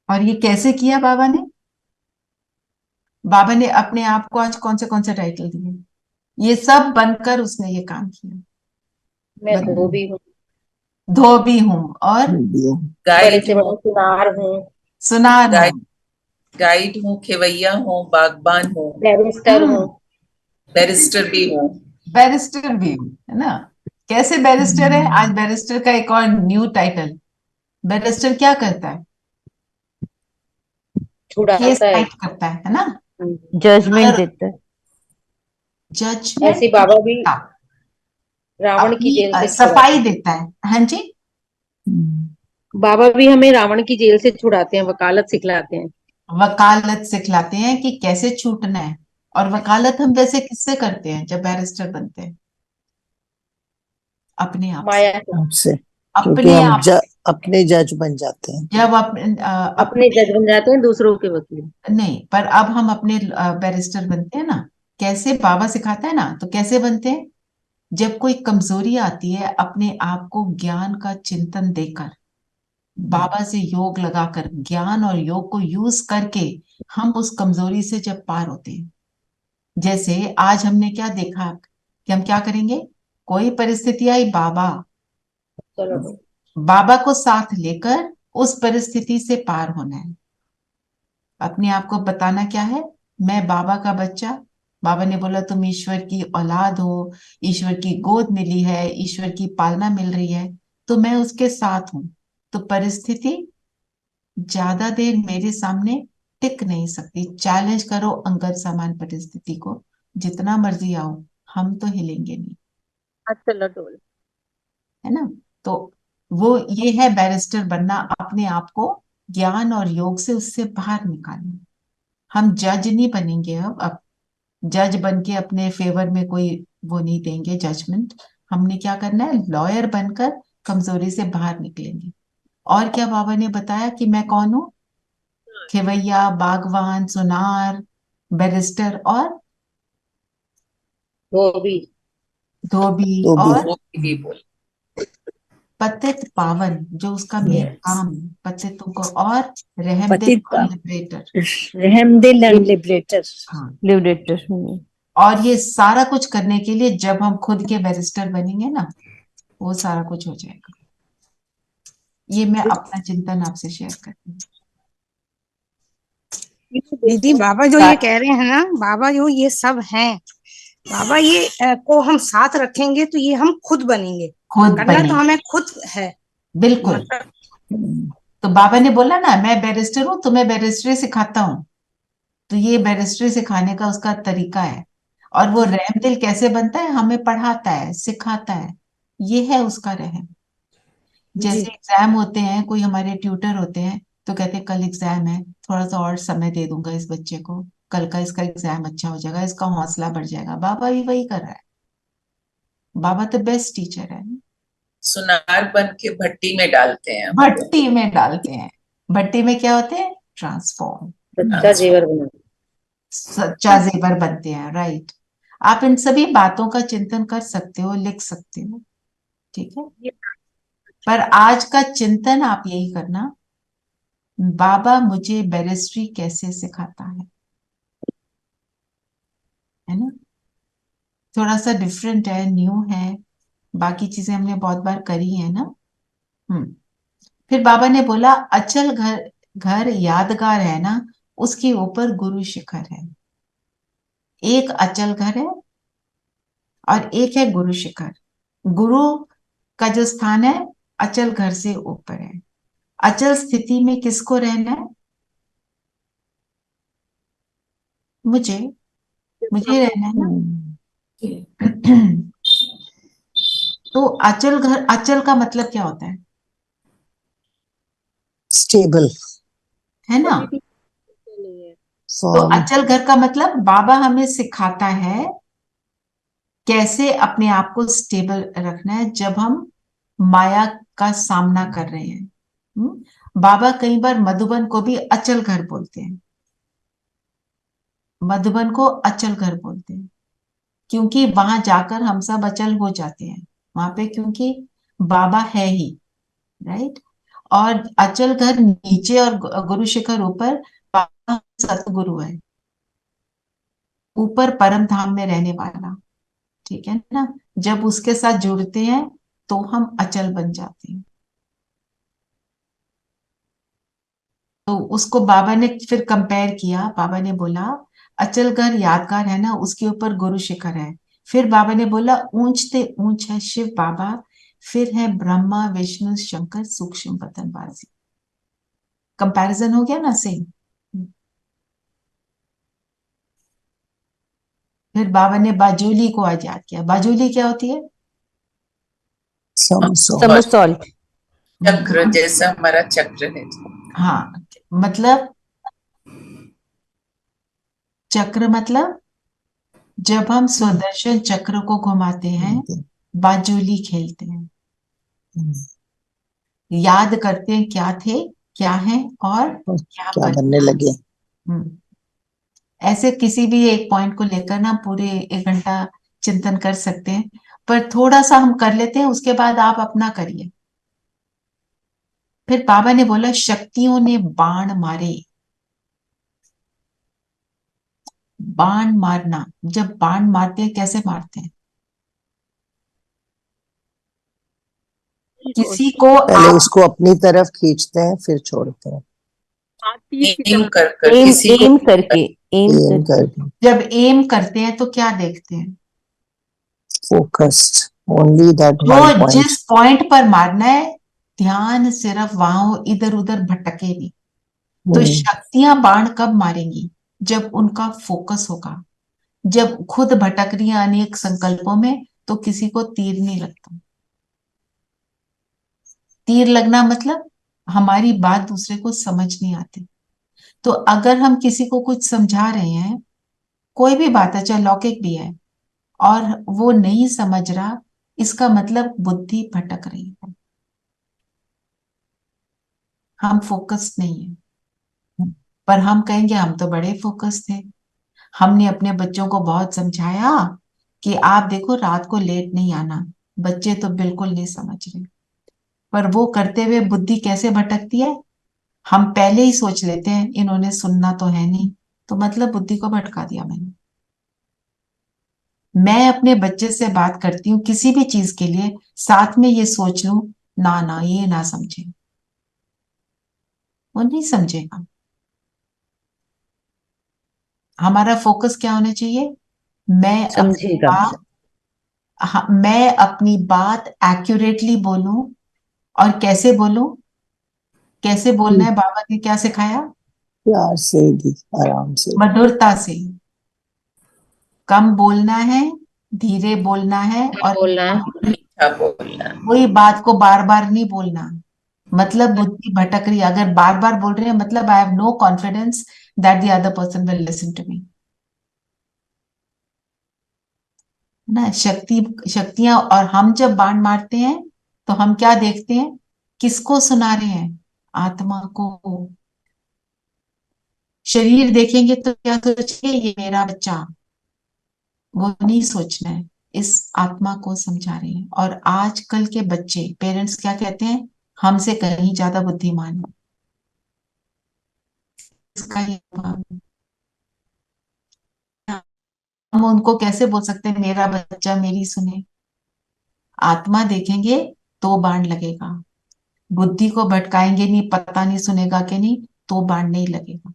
और ये कैसे किया बाबा ने? बाबा ने अपने आप को आज कौन से टाइटल दिए? ये सब बनकर उसने ये काम किया। मैं धोबी हूँ, धोबी हूं और बड़े गाइड से हूँ, बड़ा सुनार हूँ, सुनार हूं, गाइड हूँ, खेवैया हूँ, बागबान हूँ, बैरिस्टर हूँ। बैरिस्टर भी हूँ। बैरिस्टर भी हूं, है ना? कैसे बैरिस्टर है? आज बैरिस्टर का एक और न्यू टाइटल। बैरिस्टर क्या करता है? केस छुड़ाता है। फाइट करता है ना? जजमेंट अगर देता है। ऐसे जजमेंट बाबा भी रावण की अपनी जेल से छुड़ाते सफाई हैं। देता है। हाँ जी, बाबा भी हमें रावण की जेल से छुड़ाते हैं, वकालत सिखलाते हैं। वकालत सिखलाते हैं कि कैसे छूटना है। और वकालत हम वैसे किससे करते हैं जब बैरिस्टर बनते हैं? अपने आप से। माया से। आपसे, क्योंकि अपने हम आप से। अपने जज बन जाते हैं। जब अपने अपने जज बन जाते हैं, दूसरों के वकील। नहीं, पर अब हम अपने बैरिस्टर बनते हैं ना। कैसे बाबा सिखाता है ना, तो कैसे बनते हैं? जब कोई कमजोरी आती है, अपने आप को ज्ञान का चिंतन देकर, बाबा से योग लगाकर, ज्ञान और योग को यूज करके हम उस कमजोरी से जब पार होते हैं। जैसे आज हमने क्या देखा कि हम क्या करेंगे? कोई परिस्थिति आई, बाबा चलो बाबा को साथ लेकर उस परिस्थिति से पार होना है। अपने आप को बताना क्या है? मैं बाबा का बच्चा। बाबा ने बोला तुम ईश्वर की औलाद हो, ईश्वर की गोद मिली है, ईश्वर की पालना मिल रही है, तो मैं उसके साथ हूं। तो परिस्थिति ज्यादा देर मेरे सामने टिक नहीं सकती। चैलेंज करो अंगद समान परिस्थिति को, जितना मर्जी आओ, हम तो हिलेंगे नहीं, चलो डोल। है ना? तो वो ये है बैरिस्टर बनना, अपने आप को ज्ञान और योग से उससे बाहर निकालना। हम जज नहीं बनेंगे। अब जज बन के अपने फेवर में कोई वो नहीं देंगे जजमेंट। हमने क्या करना है? लॉयर बनकर कमजोरी से बाहर निकलेंगे। और क्या बाबा ने बताया कि मैं कौन हूं? खेवैया, बागवान, सुनार, बैरिस्टर और धोबी। धोबी तो भी और वो भी बोल। पतित पावन, जो उसका मेन काम है, पतितों को, और रहमदिल पतित और पावन। लिबरेटर। रहमदिल एंड लिबरेटर। हाँ, लिबरेटर। और ये सारा कुछ करने के लिए जब हम खुद के बैरिस्टर बनेंगे ना, वो सारा कुछ हो जाएगा। ये मैं अपना चिंतन आपसे शेयर करती हूँ। दीदी बाबा जो ये कह रहे हैं ना, बाबा जो ये सब हैं, बाबा ये को हम साथ रखेंगे तो ये हम खुद बनेंगे। खुद करना तो बने, हमें खुद है। बिल्कुल। मतलब तो बाबा ने बोला ना, मैं बैरिस्टर हूँ, तुम्हें बैरिस्ट्री सिखाता हूँ। तो ये बैरिस्ट्री सिखाने का उसका तरीका है। और वो रहमदिल कैसे बनता है? हमें पढ़ाता है, सिखाता है। ये है उसका रहम। जैसे जी एग्जाम होते हैं, कोई हमारे ट्यूटर होते हैं तो कहते हैं कल एग्जाम है, थोड़ा सा और समय दे दूंगा इस बच्चे को, कल का इसका एग्जाम अच्छा हो जाएगा, इसका हौसला बढ़ जाएगा। बाबा भी वही कर रहा है। बाबा तो बेस्ट टीचर है। सुनार बन के भट्टी में डालते हैं। भट्टी में डालते हैं। भट्टी में क्या होते हैं? ट्रांसफॉर्म, सच्चा जेवर बना। सच्चा जेवर बनते हैं। राइट। आप इन सभी बातों का चिंतन कर सकते हो, लिख सकते हो, ठीक है। पर आज का चिंतन आप यही करना, बाबा मुझे बैरिस्ट्री कैसे सिखाता है ना। थोड़ा सा डिफरेंट है, न्यू है, बाकी चीजें हमने बहुत बार करी है ना। फिर बाबा ने बोला अचल घर, घर यादगार है ना, उसके ऊपर गुरु शिखर है। एक अचल घर है और एक है गुरु शिखर। गुरु का जो स्थान है अचल घर से ऊपर है। अचल स्थिति में किसको रहना है? मुझे रहना है ना। तो अचल घर, अचल का मतलब क्या होता है? स्टेबल है ना। तो अचल घर का मतलब बाबा हमें सिखाता है कैसे अपने आप को स्टेबल रखना है जब हम माया का सामना कर रहे हैं। बाबा कई बार मधुबन को भी अचल घर बोलते हैं। मधुबन को अचल घर बोलते हैं क्योंकि वहां जाकर हम सब अचल हो जाते हैं वहां पे, क्योंकि बाबा है ही। राइट। और अचल घर नीचे और गुरु शिखर ऊपर, बाबा सतगुरु है, ऊपर परम धाम में रहने वाला, ठीक है ना। जब उसके साथ जुड़ते हैं तो हम अचल बन जाते हैं। तो उसको बाबा ने फिर कंपेयर किया। बाबा ने बोला अचल घर यादगार है ना, उसके ऊपर गुरु शिखर है। फिर बाबा ने बोला ऊंचते ऊंच है शिव बाबा, फिर है ब्रह्मा विष्णु शंकर सूक्ष्म पतनबाजी। कंपैरिजन हो गया ना सेम। फिर बाबा ने बाजूली को आज याद किया। बाजूली क्या होती है? समसॉल्ट। चक्र जैसा हमारा चक्र है। हाँ, मतलब चक्र मतलब जब हम स्वदर्शन चक्र को घुमाते हैं, बाजूली खेलते हैं, याद करते हैं क्या थे, क्या है और क्या बनने लगे। ऐसे किसी भी एक पॉइंट को लेकर ना पूरे 1 घंटा चिंतन कर सकते हैं, पर थोड़ा सा हम कर लेते हैं, उसके बाद आप अपना करिए। फिर बाबा ने बोला शक्तियों ने बाण मारे। बाण मारना, जब बाण मारते हैं कैसे मारते हैं? किसी को पहले उसको अपनी तरफ खींचते हैं फिर छोड़ते हैं। एम कर कर एम किसी को एम करके एम एम करके जब एम करते हैं तो क्या देखते हैं? फोकस्ड ओनली दैट जो वन पॉइंट। जिस पॉइंट पर मारना है ध्यान सिर्फ वहां हो, इधर उधर भटके नहीं। तो शक्तियां बाण कब मारेंगी? जब उनका फोकस होगा। जब खुद भटक रही है अनेक संकल्पों में तो किसी को तीर नहीं लगता। तीर लगना मतलब हमारी बात दूसरे को समझ नहीं आती। तो अगर हम किसी को कुछ समझा रहे हैं, कोई भी बात है चाहे लौकिक भी है, और वो नहीं समझ रहा, इसका मतलब बुद्धि भटक रही है, हम फोकस नहीं है। पर हम कहेंगे हम तो बड़े फोकस थे, हमने अपने बच्चों को बहुत समझाया कि आप देखो रात को लेट नहीं आना। बच्चे तो बिल्कुल नहीं समझ रहे, पर वो करते हुए बुद्धि कैसे भटकती है? हम पहले ही सोच लेते हैं इन्होंने सुनना तो है नहीं, तो मतलब बुद्धि को भटका दिया मैंने। मैं अपने बच्चे से बात करती हूँ किसी भी चीज के लिए, साथ में ये सोच लूं ना ना ये ना समझे, वो नहीं समझेगा। हमारा फोकस क्या होना चाहिए? मैं अपनी समझेगा। बात, हाँ, मैं अपनी बात एक्यूरेटली बोलूं। और कैसे बोलूं? कैसे बोलना है? बाबा ने क्या सिखाया? प्यार से भी, आराम से। मधुरता से। कम बोलना है, धीरे बोलना है और बोलना है। मीठा बोलना। कोई बात को बार बार नहीं बोलना। मतलब बुद्धि भटक रही है, अगर बार बार बोल रहे हैं मतलब I have no confidence that the other person will listen to me. ना, शक्तियां। और हम जब बाण मारते हैं तो हम क्या देखते हैं, किसको सुना रहे हैं, आत्मा को। शरीर देखेंगे तो क्या सोचेंगे, ये मेरा बच्चा, वो नहीं सोचना है, इस आत्मा को समझा रहे हैं। और आजकल के बच्चे, पेरेंट्स क्या कहते हैं, हमसे कहीं ज्यादा बुद्धिमान है। इसका ये हम उनको कैसे बोल सकते हैं मेरा बच्चा मेरी सुने। आत्मा देखेंगे तो बाण लगेगा, बुद्धि को भटकाएंगे नहीं, पता नहीं सुनेगा कि नहीं, तो बाण नहीं लगेगा।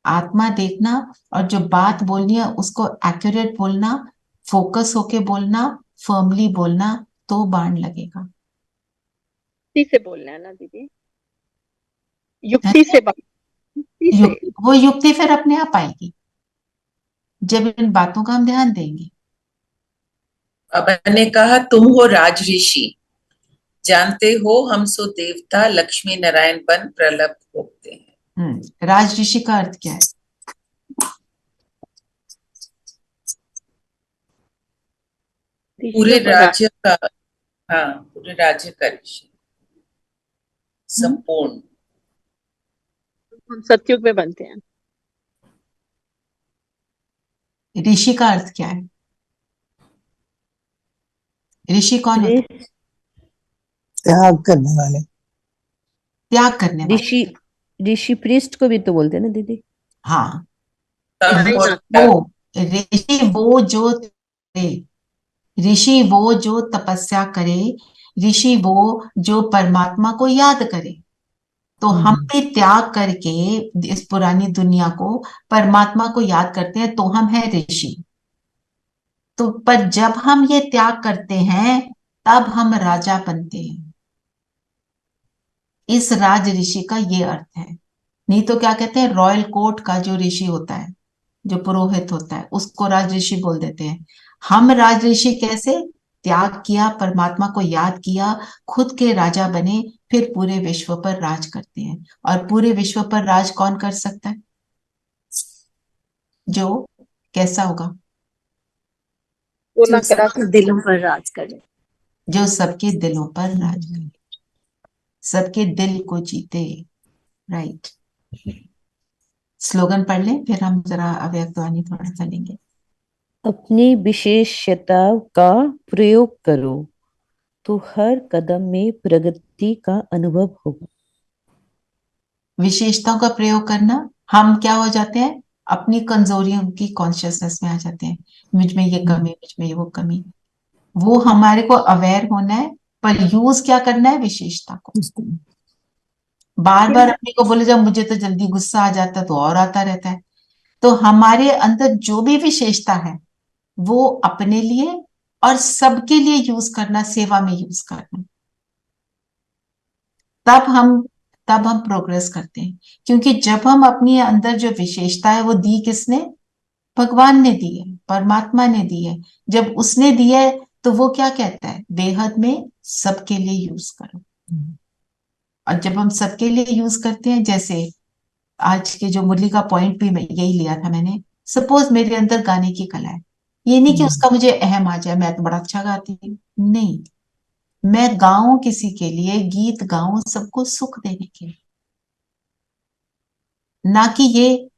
आत्मा देखना, और जो बात बोलनी है उसको एक्यूरेट बोलना, फोकस होके बोलना, फर्मली बोलना, तो बाण लगेगा। युक्ति से बोलना है ना दीदी, युक्ति से बात, युक्ति से। वो युक्ति फिर अपने आप आएगी जब इन बातों का हम ध्यान देंगे। बाबा ने कहा, तुम हो राज ऋषि, जानते हो हम सो देवता, लक्ष्मी नारायण बन प्रलप भोगते हैं। राज ऋषि का अर्थ क्या है? पूरे राज्य का, हाँ, पूरे राज्य का ऋषि, संपूर्ण। हम सतयुग में बनते हैं। ऋषि का अर्थ क्या है? ऋषि कौन होता है? त्याग करने वाले। त्याग करने वाले। ऋषि, ऋषि प्रीस्ट को भी तो बोलते हैं ना दीदी। हाँ, वो ऋषि वो जो तपस्या करे, ऋषि वो जो परमात्मा को याद करे। तो हम भी त्याग करके इस पुरानी दुनिया को, परमात्मा को याद करते हैं, तो हम हैं ऋषि। तो पर जब हम ये त्याग करते हैं तब हम राजा बनते हैं। इस राज ऋषि का ये अर्थ है। नहीं तो क्या कहते हैं, रॉयल कोर्ट का जो ऋषि होता है, जो पुरोहित होता है, उसको राज ऋषि बोल देते हैं। हम राज ऋषि कैसे? त्याग किया, परमात्मा को याद किया, खुद के राजा बने, फिर पूरे विश्व पर राज करते हैं। और पूरे विश्व पर राज कौन कर सकता है? जो कैसा होगा? जो सबके दिलों पर राज करे, जो सबके दिलों पर राज करे, सबके दिल को जीते। राइट। स्लोगन पढ़ लें, फिर हम जरा अव्यक्तवाणी थोड़ा सा लेंगे। अपनी विशेषता का प्रयोग करो तो हर कदम में प्रगति का अनुभव होगा। विशेषताओं का प्रयोग करना, हम क्या हो जाते हैं, अपनी कमजोरियों की कॉन्शियसनेस में आ जाते हैं। मुझ में ये कमी, मुझ में वो कमी। वो हमारे को अवेयर होना है, पर यूज क्या करना है? विशेषता को। बार बार अपने को बोले जब मुझे तो जल्दी गुस्सा आ जाता है, तो और आता रहता है। तो हमारे अंदर जो भी विशेषता है वो अपने लिए और सबके लिए यूज करना, सेवा में यूज करना। तब हम प्रोग्रेस करते हैं। क्योंकि जब हम अपनी अंदर जो विशेषता है वो दी किसने? भगवान ने दी है, परमात्मा ने दी है। जब उसने दी है तो वो क्या कहता है? बेहद में सबके लिए यूज करो। और जब हम सबके लिए यूज करते हैं, जैसे आज के जो मुरली का पॉइंट भी मैं यही लिया था मैंने, सपोज मेरे अंदर गाने की कला है, ये नहीं कि उसका मुझे अहम आ जाए, मैं तो बड़ा अच्छा गाती हूँ, नहीं, मैं गाऊं किसी के लिए, गीत गाऊं सबको सुख देने के लिए, ना कि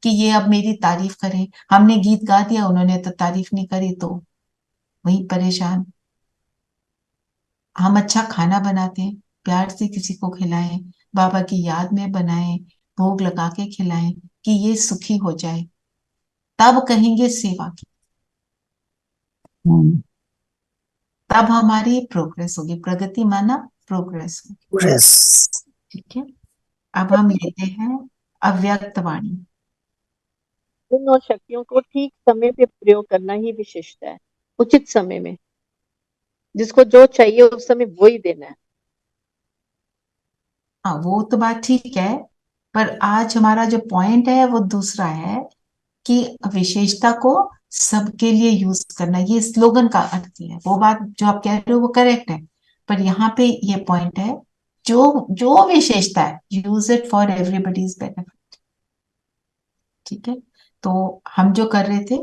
ये अब मेरी तारीफ करें। हमने गीत गा दिया, उन्होंने तो तारीफ नहीं करी, तो वही परेशान। हम अच्छा खाना बनाते हैं, प्यार से किसी को खिलाएं, बाबा की याद में बनाएं, भोग लगा के खिलाएं कि ये सुखी हो जाए, तब कहेंगे सेवा की। तब हमारी प्रोग्रेस होगी। प्रगति माना प्रोग्रेस होगी। ठीक है, अब हम लेते हैं अव्यक्त वाणी। गुण और शक्तियों को ठीक समय पे प्रयोग करना ही विशिष्ट है, उचित समय में, जिसको जो चाहिए उस समय वो ही देना है। हाँ, वो तो बात ठीक है, पर आज हमारा जो पॉइंट है वो दूसरा है कि विशेषता को सबके लिए यूज करना। ये स्लोगन का अर्थ है। वो बात जो आप कह रहे हो वो करेक्ट है, पर यहाँ पे ये पॉइंट है, जो जो विशेषता है use it for everybody's benefit. ठीक है, तो हम जो कर रहे थे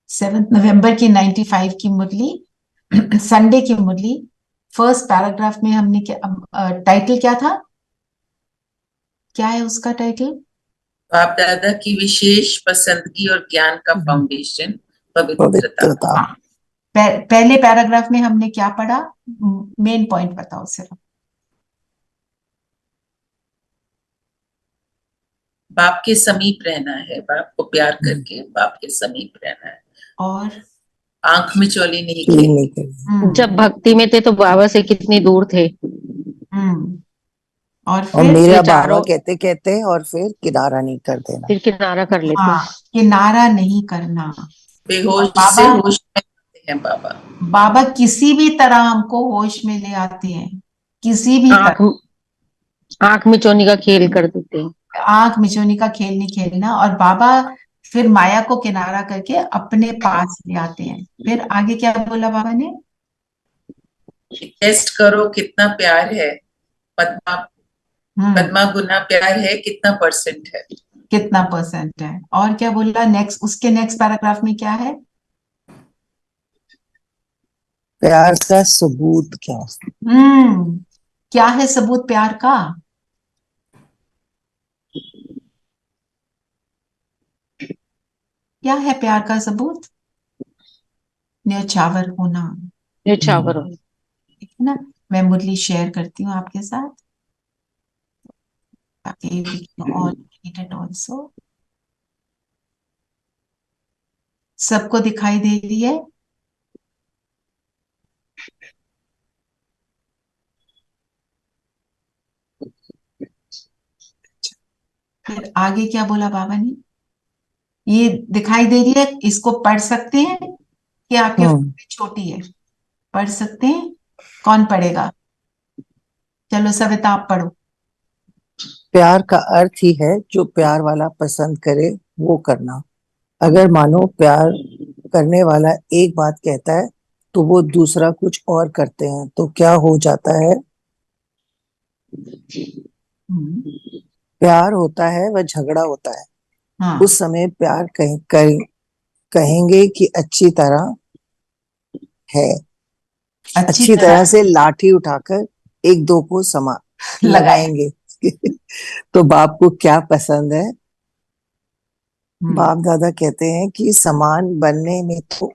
7 नवंबर की 95 की मुरली, संडे की मुरली। फर्स्ट पैराग्राफ में हमने क्या टाइटल क्या था, क्या है उसका टाइटल? बाप दादा की विशेष पसंदगी और ज्ञान का फाउंडेशन पवित्रता। हाँ, पहले पैराग्राफ में हमने क्या पढ़ा, मेन पॉइंट बताओ सिर्फ। बाप के समीप रहना है, बाप को प्यार करके बाप के समीप रहना है, और आंख में चोली नहीं खेलनी। जब भक्ति में थे तो बाबा से कितनी दूर थे। और और फिर मेरा बाबा चारों कहते कहते और फिर किनारा नहीं कर देना। फिर किनारा कर लेते। हाँ, किनारा नहीं करना। बेहोश बाबा से होश में आते हैं बाबा। बाबा किसी भी तरह हमको होश में ले आते हैं, किसी भी तरह। आंख में चोनी का खेल कर देते हैं। आंख मिचोनी का खेल नहीं खेलना। और बाबा फिर माया को किनारा करके अपने पास ले आते हैं। फिर आगे क्या बोला बाबा ने? टेस्ट करो कितना प्यार है, पद्मा पद्मा गुना प्यार है, कितना परसेंट है। कितना परसेंट है। और क्या बोला नेक्स्ट, उसके नेक्स्ट पैराग्राफ में क्या है? प्यार का सबूत क्या? क्या है सबूत प्यार का? क्या है प्यार का सबूत? न्यौछावर होना। न्यौछावर होना, ठीक है ना। मैं मुरली शेयर करती हूँ आपके साथ ताकि we can all read it also। सबको दिखाई दे रही है? फिर आगे क्या बोला बाबा ने? ये दिखाई दे रही है, इसको पढ़ सकते हैं कि आपके फोन में छोटी है? पढ़ सकते हैं? कौन पढ़ेगा? चलो सविता आप पढ़ो। प्यार का अर्थ ही है जो प्यार वाला पसंद करे वो करना। अगर मानो प्यार करने वाला एक बात कहता है तो वो दूसरा कुछ और करते हैं तो क्या हो जाता है? प्यार होता है वह झगड़ा होता है। हाँ। उस समय प्यार कहेंगे कि अच्छी तरह है, अच्छी तरह से लाठी उठाकर एक दो को समा लगाएंगे। तो बाप को क्या पसंद है? बाप दादा कहते हैं कि समान बनने में तो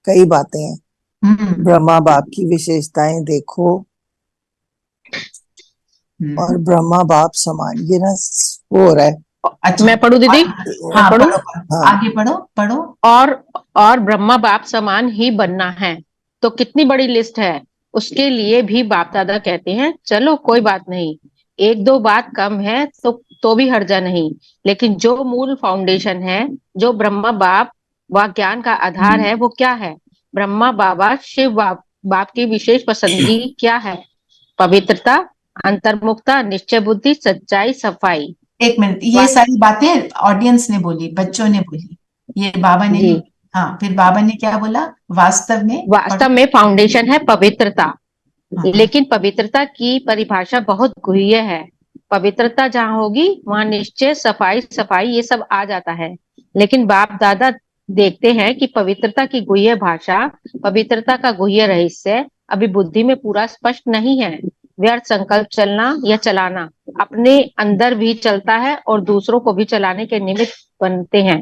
कई बातें हैं। ब्रह्मा बाप की विशेषताएं देखो और ब्रह्मा बाप समान, ये ना वो हो रहा है। अच्छा, मैं पढ़ू दीदी? हाँ, पढ़ू? आगे पढ़ो। और ब्रह्मा बाप समान ही बनना है तो कितनी बड़ी लिस्ट है। उसके लिए भी बाप दादा कहते हैं चलो कोई बात नहीं, एक दो बात कम है तो भी हर्जा नहीं, लेकिन जो मूल फाउंडेशन है, जो ब्रह्मा बाप व ज्ञान का आधार है, वो क्या है? ब्रह्मा बाबा शिव बाप की विशेष पसंदगी क्या है? पवित्रता, अंतर्मुखता, निश्चय बुद्धि, सच्चाई, सफाई। एक मिनट, ये सारी बातें ऑडियंस ने बोली, बच्चों ने बोली, ये बाबा ने नहीं। हाँ, फिर बाबा ने क्या बोला? वास्तव में फाउंडेशन है पवित्रता। लेकिन पवित्रता की परिभाषा बहुत गुह्य है। पवित्रता जहाँ होगी वहां निश्चय, सफाई ये सब आ जाता है। लेकिन बाप दादा देखते हैं कि पवित्रता की गुह्य भाषा, पवित्रता का गुह्य रहस्य अभी बुद्धि में पूरा स्पष्ट नहीं है। व्यर्थ संकल्प चलना या चलाना अपने अंदर भी चलता है और दूसरों को भी चलाने के निमित्त बनते हैं।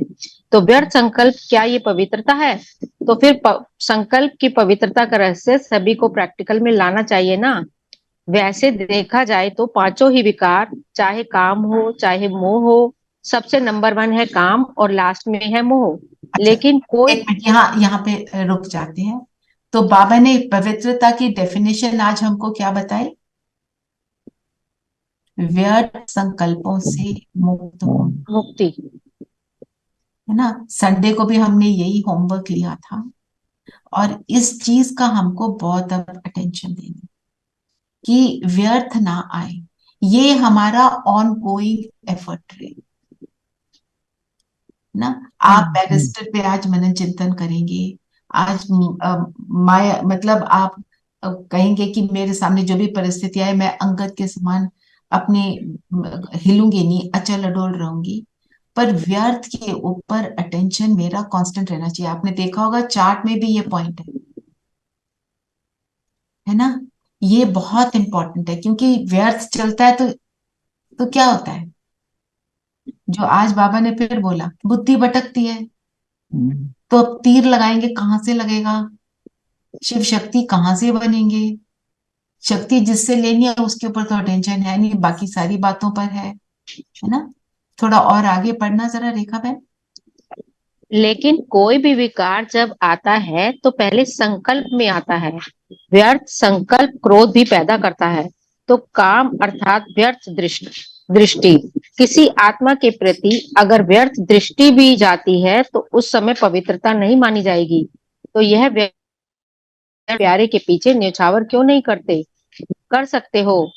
तो व्यर्थ संकल्प क्या ये पवित्रता है? तो फिर संकल्प की पवित्रता का रहस्य सभी को प्रैक्टिकल में लाना चाहिए ना। वैसे देखा जाए तो पांचों ही विकार, चाहे काम हो चाहे मोह हो, सबसे नंबर 1 है काम और लास्ट में है मोह। अच्छा, लेकिन कोई यहाँ पे रुक जाते हैं। तो बाबा ने पवित्रता की डेफिनेशन आज हमको क्या बताई? व्यर्थ संकल्पों से मुक्ति, है ना। संडे को भी हमने यही होमवर्क लिया था और इस चीज का हमको बहुत अब अटेंशन देना कि व्यर्थ ना आए। ये हमारा ऑन गोइंग एफर्ट रहे ना। आप बैरिस्टर पे आज मनन चिंतन करेंगे, आज माया मतलब आप कहेंगे कि मेरे सामने जो भी परिस्थिति आए मैं अंगद के समान अपने हिलूंगी नहीं, अचल अडोल रहूंगी। पर व्यर्थ के ऊपर अटेंशन मेरा कांस्टेंट रहना चाहिए। आपने देखा होगा चार्ट में भी ये पॉइंट है ना। ये बहुत इंपॉर्टेंट है, क्योंकि व्यर्थ चलता है तो क्या होता है, जो आज बाबा ने फिर बोला, बुद्धि भटकती है। तो अब तीर लगाएंगे, कहां से लगेगा? शिव शक्ति कहां से बनेंगे? शक्ति जिससे लेनी है उसके ऊपर तो टेंशन है नहीं, बाकी सारी बातों पर है ना। थोड़ा और आगे पढ़ना जरा रेखा बहन। लेकिन कोई भी विकार जब आता है तो पहले संकल्प में आता है। व्यर्थ संकल्प क्रोध भी पैदा करता है। तो काम अर्थात व्यर्थ दृष्टि किसी आत्मा के प्रति अगर व्यर्थ दृष्टि भी जाती है तो उस समय पवित्रता नहीं मानी जाएगी। तो यह प्यारे के पीछे न्यौछावर क्यों नहीं करते? कर सकते हो।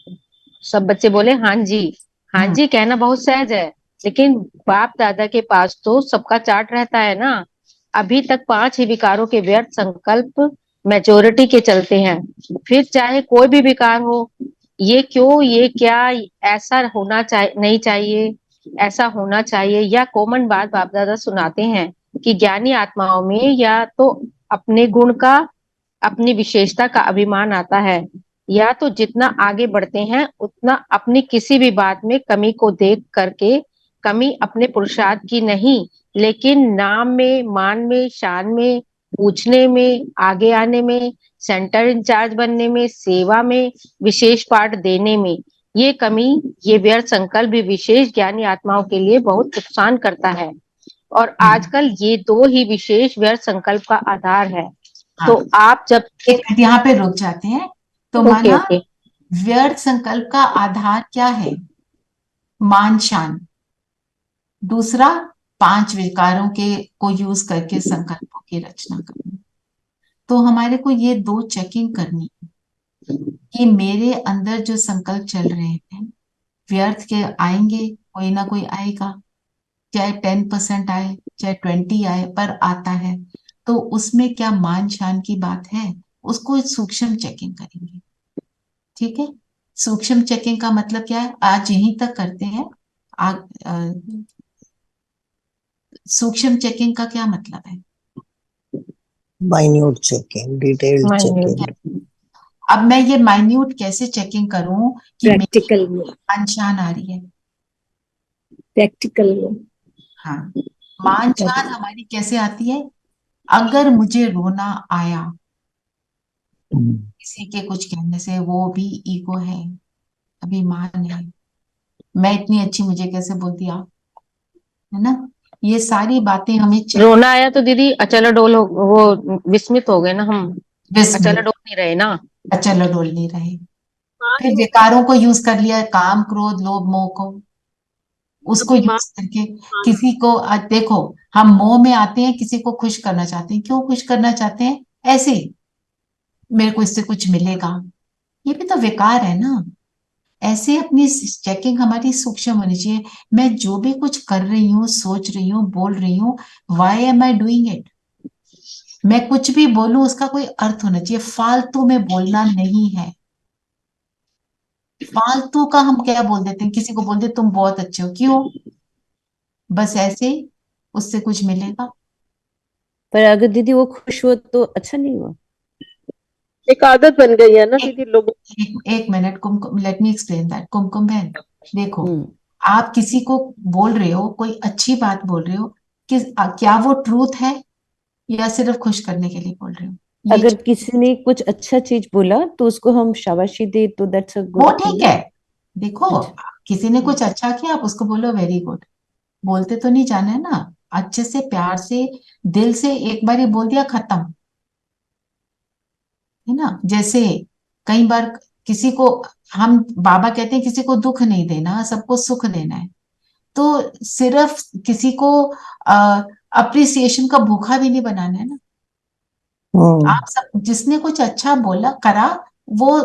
सब बच्चे बोले हाँ जी। हाँ जी कहना बहुत सहज है, लेकिन बाप दादा के पास तो सबका चार्ट रहता है ना। अभी तक 5 ही विकारों के व्यर्थ संकल्प मेजोरिटी के चलते हैं। फिर चाहे कोई भी विकार हो, ये क्यों, ये क्या, ऐसा होना चाहिए, नहीं चाहिए, ऐसा होना चाहिए, या कॉमन बात बाप दादा सुनाते हैं कि ज्ञानी आत्माओं में या तो अपने गुण का, अपनी विशेषता का अभिमान आता है, या तो जितना आगे बढ़ते हैं उतना अपनी किसी भी बात में कमी को देख करके, कमी अपने पुरुषार्थ की नहीं लेकिन नाम में, मान में, शान में, पूछने में, आगे आने में, सेंटर इंचार्ज बनने में, सेवा में, विशेष पाठ देने में, ये कमी, ये व्यर्थ संकल्प भी विशेष ज्ञानी आत्माओं के लिए बहुत नुकसान करता है। और आजकल ये 2 ही विशेष व्यर्थ संकल्प का आधार है। तो आप जब एक मिनट यहाँ पे रुक जाते हैं। तो माना व्यर्थ संकल्प का आधार क्या है? मान शान। दूसरा 5 विकारों के को यूज करके संकल्पों की रचना करनी। तो हमारे को ये 2 चेकिंग करनी है कि मेरे अंदर जो संकल्प चल रहे हैं व्यर्थ के आएंगे, कोई ना कोई आएगा, चाहे 10% आए चाहे 20 आए, पर आता है। तो उसमें क्या मान शान की बात है, उसको सूक्ष्म चेकिंग करेंगे। ठीक है, सूक्ष्म चेकिंग का मतलब क्या है, आज यहीं तक करते हैं। सूक्ष्म चेकिंग का क्या मतलब है? Minute checking, detailed checking. अब मैं ये माइन्यूट कैसे चेकिंग करूं कि प्रैक्टिकल में मान शान आ रही है? प्रैक्टिकल में हाँ, मान शान हमारी कैसे आती है? अगर मुझे रोना आया किसी के कुछ कहने से, वो भी ईगो है, अभिमान है, मैं इतनी अच्छी, मुझे कैसे बोल दिया, है ना। ये सारी बातें हमें रोना आया तो दीदी अचल डोल वो विस्मित हो गए ना हम, अचल डोल नहीं रहे ना, अचल डोल नहीं रहे। फिर विकारों को यूज कर लिया, काम क्रोध लोभ मोह को, उसको यूज करके किसी को, देखो हम मोह में आते हैं, किसी को खुश करना चाहते हैं। क्यों खुश करना चाहते हैं? ऐसे मेरे को इससे कुछ मिलेगा, ये भी तो विकार है ना। ऐसे अपनी चेकिंग हमारी सूक्ष्म होनी चाहिए। मैं जो भी कुछ कर रही हूँ, सोच रही हूँ, बोल रही हूँ, why am I doing it? मैं कुछ भी बोलूं उसका कोई अर्थ होना चाहिए, फालतू में बोलना नहीं है। फालतू का हम क्या बोल देते हैं, किसी को बोल दे तुम बहुत अच्छे हो, क्यों? बस ऐसे, उससे कुछ मिलेगा? पर अगर दीदी वो खुश हो तो अच्छा नहीं हुआ। एक आदत बन गई है ना दीदी लोगों। एक minute, Kumkum, let me explain that. Kumkum बहन देखो, आप किसी को बोल रहे हो, कोई अच्छी बात बोल रहे हो, कि क्या वो ट्रूथ है या सिर्फ खुश करने के लिए बोल रहे हो? अगर किसी ने कुछ अच्छा चीज बोला तो उसको हम शाबाशी दे तो दैट्स अ गुड, वो ठीक है। देखो किसी ने कुछ अच्छा किया, आप उसको बोलो वेरी गुड। बोलते तो नहीं जाना है ना, अच्छे से, प्यार से, दिल से एक बार ही बोल दिया, खत्म, है ना। जैसे कई बार किसी को, हम बाबा कहते हैं किसी को दुख नहीं देना, सबको सुख देना है। तो सिर्फ किसी को अप्रिसिएशन का भूखा भी नहीं बनाना है ना। आप सब, जिसने कुछ अच्छा बोला करा, वो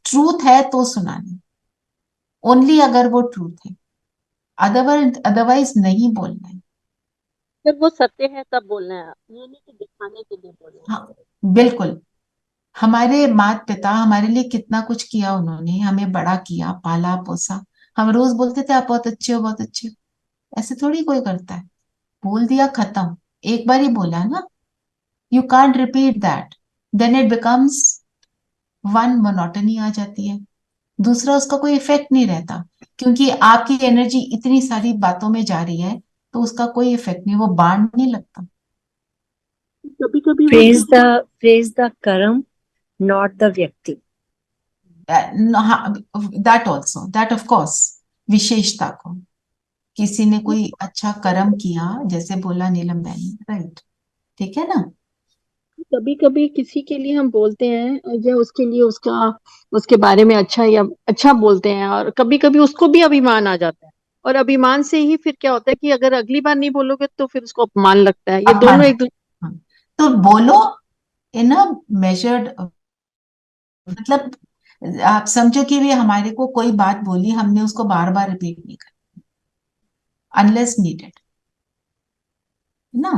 ट्रूथ है तो सुनानी, ओनली अगर वो ट्रूथ है, अदरवाइज नहीं बोलना है। जब वो सत्य है तब बोलना है, ये नहीं कि दिखाने के लिए बोलना है। हाँ बिल्कुल। हमारे माता पिता हमारे लिए कितना कुछ किया, उन्होंने हमें बड़ा किया, पाला पोसा, हम रोज बोलते थे आप बहुत अच्छे हो, बहुत अच्छे हो। ऐसे थोड़ी कोई करता है। बोल दिया, खत्म। एक बार ही बोला ना, you can't repeat that, then it becomes one, monotony आ जाती है। दूसरा, उसका कोई इफेक्ट नहीं रहता, क्योंकि आपकी एनर्जी इतनी सारी बातों में जा रही है, तो उसका कोई इफेक्ट नहीं, वो बांध नहीं लगता। कभी कभी वो praise the कर्म, not the व्यक्ति. That also, that of course, विशेषता को। किसी ने कोई अच्छा कर्म किया, जैसे बोला नीलम बहन, राइट, ठीक है ना। कभी कभी किसी के लिए हम बोलते हैं या उसके लिए उसका उसके बारे में अच्छा या अच्छा बोलते हैं, और कभी कभी उसको भी अभिमान आ जाता है, और अभिमान से ही फिर क्या होता है कि अगर अगली बार नहीं बोलोगे तो फिर उसको अपमान लगता है। ये अपमान, दोनों एक दूसरे। हाँ। तो बोलो इन अ मेजर्ड, मतलब आप समझो कि भी हमारे को कोई बात बोली, हमने उसको बार बार रिपीट नहीं करना, अनलेस नीडेड ना।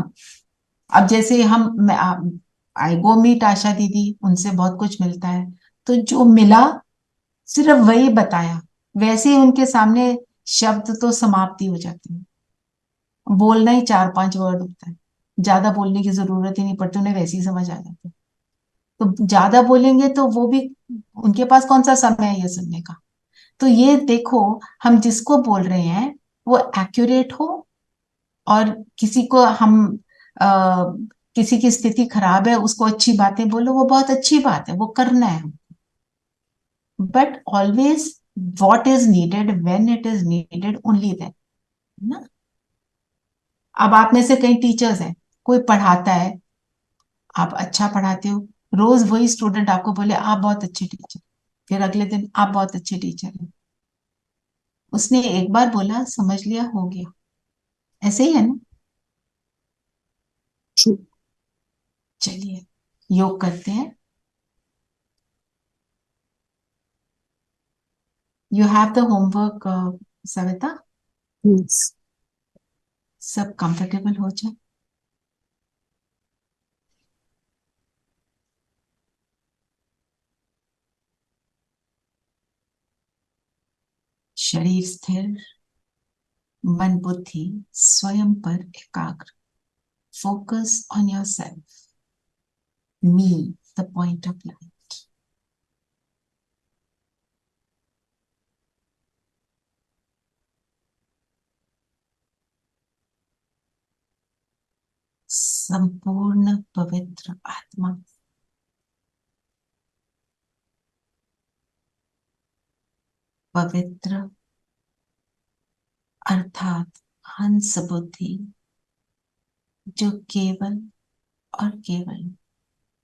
अब जैसे हम, आई गो मीट आशा दीदी, उनसे बहुत कुछ मिलता है, तो जो मिला सिर्फ वही बताया, वैसे ही उनके सामने शब्द तो समाप्ति हो जाती है। बोलना ही 4-5 वर्ड होता है, ज्यादा बोलने की जरूरत ही नहीं पड़ती, उन्हें वैसे ही समझ आ जाता है। तो ज्यादा बोलेंगे तो वो भी, उनके पास कौन सा समय है ये सुनने का। तो ये देखो, हम जिसको बोल रहे हैं वो एक्यूरेट हो, और किसी को हम आ, किसी की स्थिति खराब है, उसको अच्छी बातें बोलो, वो बहुत अच्छी बात है, वो करना है। But always what is needed when it is needed, only then ना। अब आप में से कई टीचर्स हैं, कोई पढ़ाता है, आप अच्छा पढ़ाते हो, रोज वही स्टूडेंट आपको बोले आप बहुत अच्छे टीचर, फिर अगले दिन आप बहुत अच्छे टीचर हैं। उसने एक बार बोला, समझ लिया, हो गया। ऐसे ही है ना। चलिए, योग करते हैं। You have the homework, Savita. Yes. सब कंफर्टेबल हो जाए। शरीर स्थिर, मन बुद्धि स्वयं पर एकाग्र। Focus on your self, me, the point of light. संपूर्ण पवित्र आत्मा, पवित्र अर्थात हंस बुद्धि, जो केवल और केवल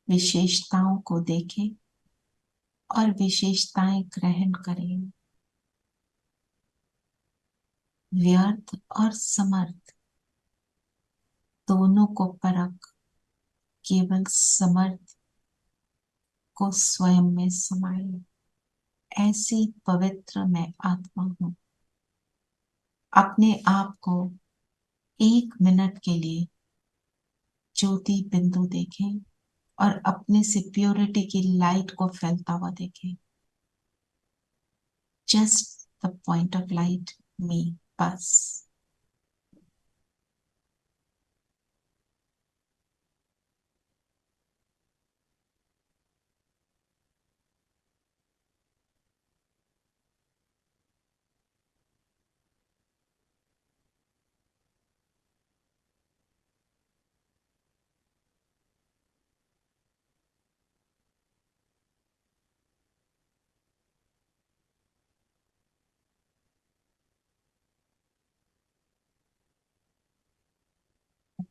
विशेषताओं को देखे और विशेषताएं ग्रहण करे। व्यर्थ और समर्थ दोनों को परख, केवल समर्थ को स्वयं में समाये। ऐसी पवित्र मैं आत्मा हूं। अपने आप को 1 मिनट के लिए ज्योति बिंदु देखें, और अपने से प्योरिटी की लाइट को फैलता हुआ देखें। Just the point of light, me, बस।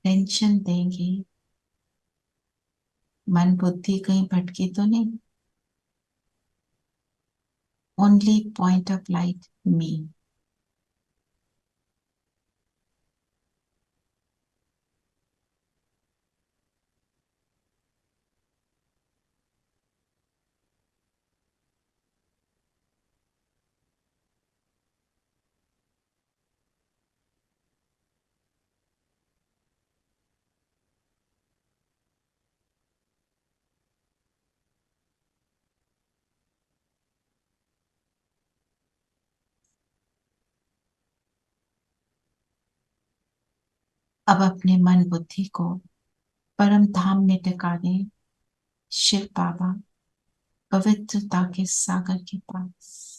टेंशन देंगे, मन बुद्धि कहीं भटकी तो नहीं। Only point of light, me. अब अपने मन बुद्धि को परम धाम में टिका दें, शिव बाबा पवित्रता के सागर के पास।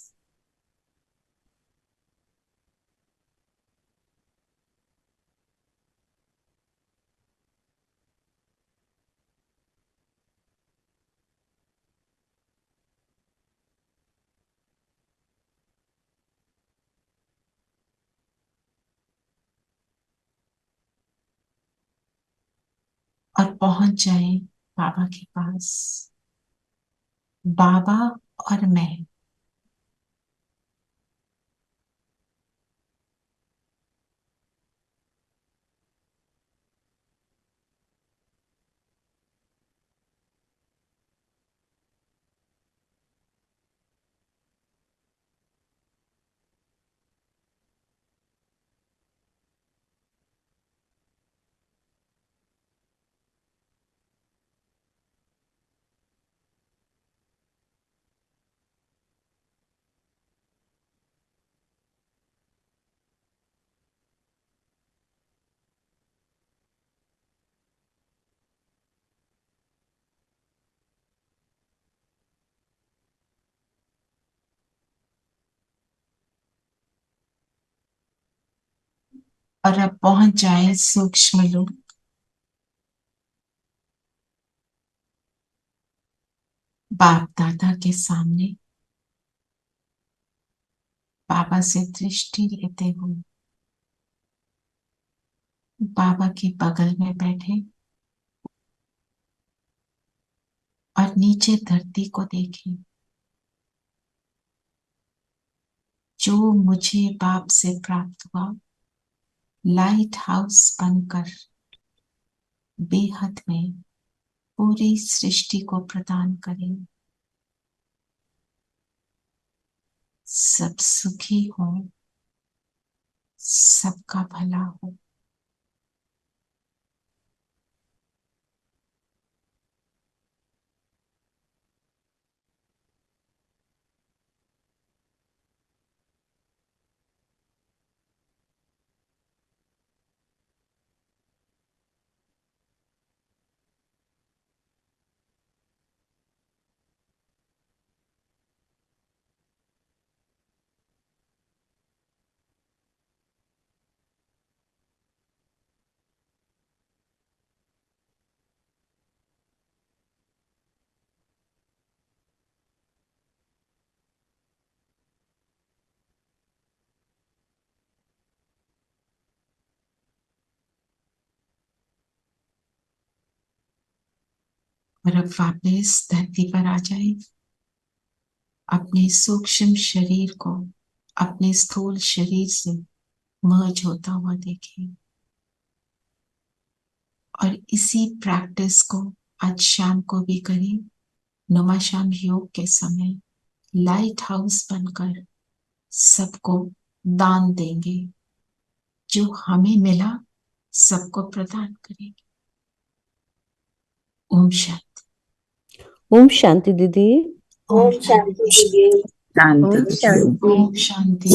और पहुंच जाए बाबा के पास। बाबा और मैं और अब पहुंच जाए सूक्ष्म लोक, बाप दादा के सामने बाबा से दृष्टि लेते हुए बाबा के बगल में बैठे और नीचे धरती को देखें। जो मुझे बाप से प्राप्त हुआ, लाइट हाउस बनकर बेहद में पूरी सृष्टि को प्रदान करें। सब सुखी हो, सबका भला हो। और अब वापस धरती पर आ जाए। अपने सूक्ष्म शरीर को अपने स्थूल शरीर से मर्ज होता हुआ देखें। और इसी प्रैक्टिस को आज शाम को भी करें। नुमा शाम योग के समय लाइट हाउस बनकर सबको दान देंगे। जो हमें मिला सबको प्रदान करेंगे। ओम शांति। ओम शांति दीदी। ओम शांति दीदी। ओम शांति।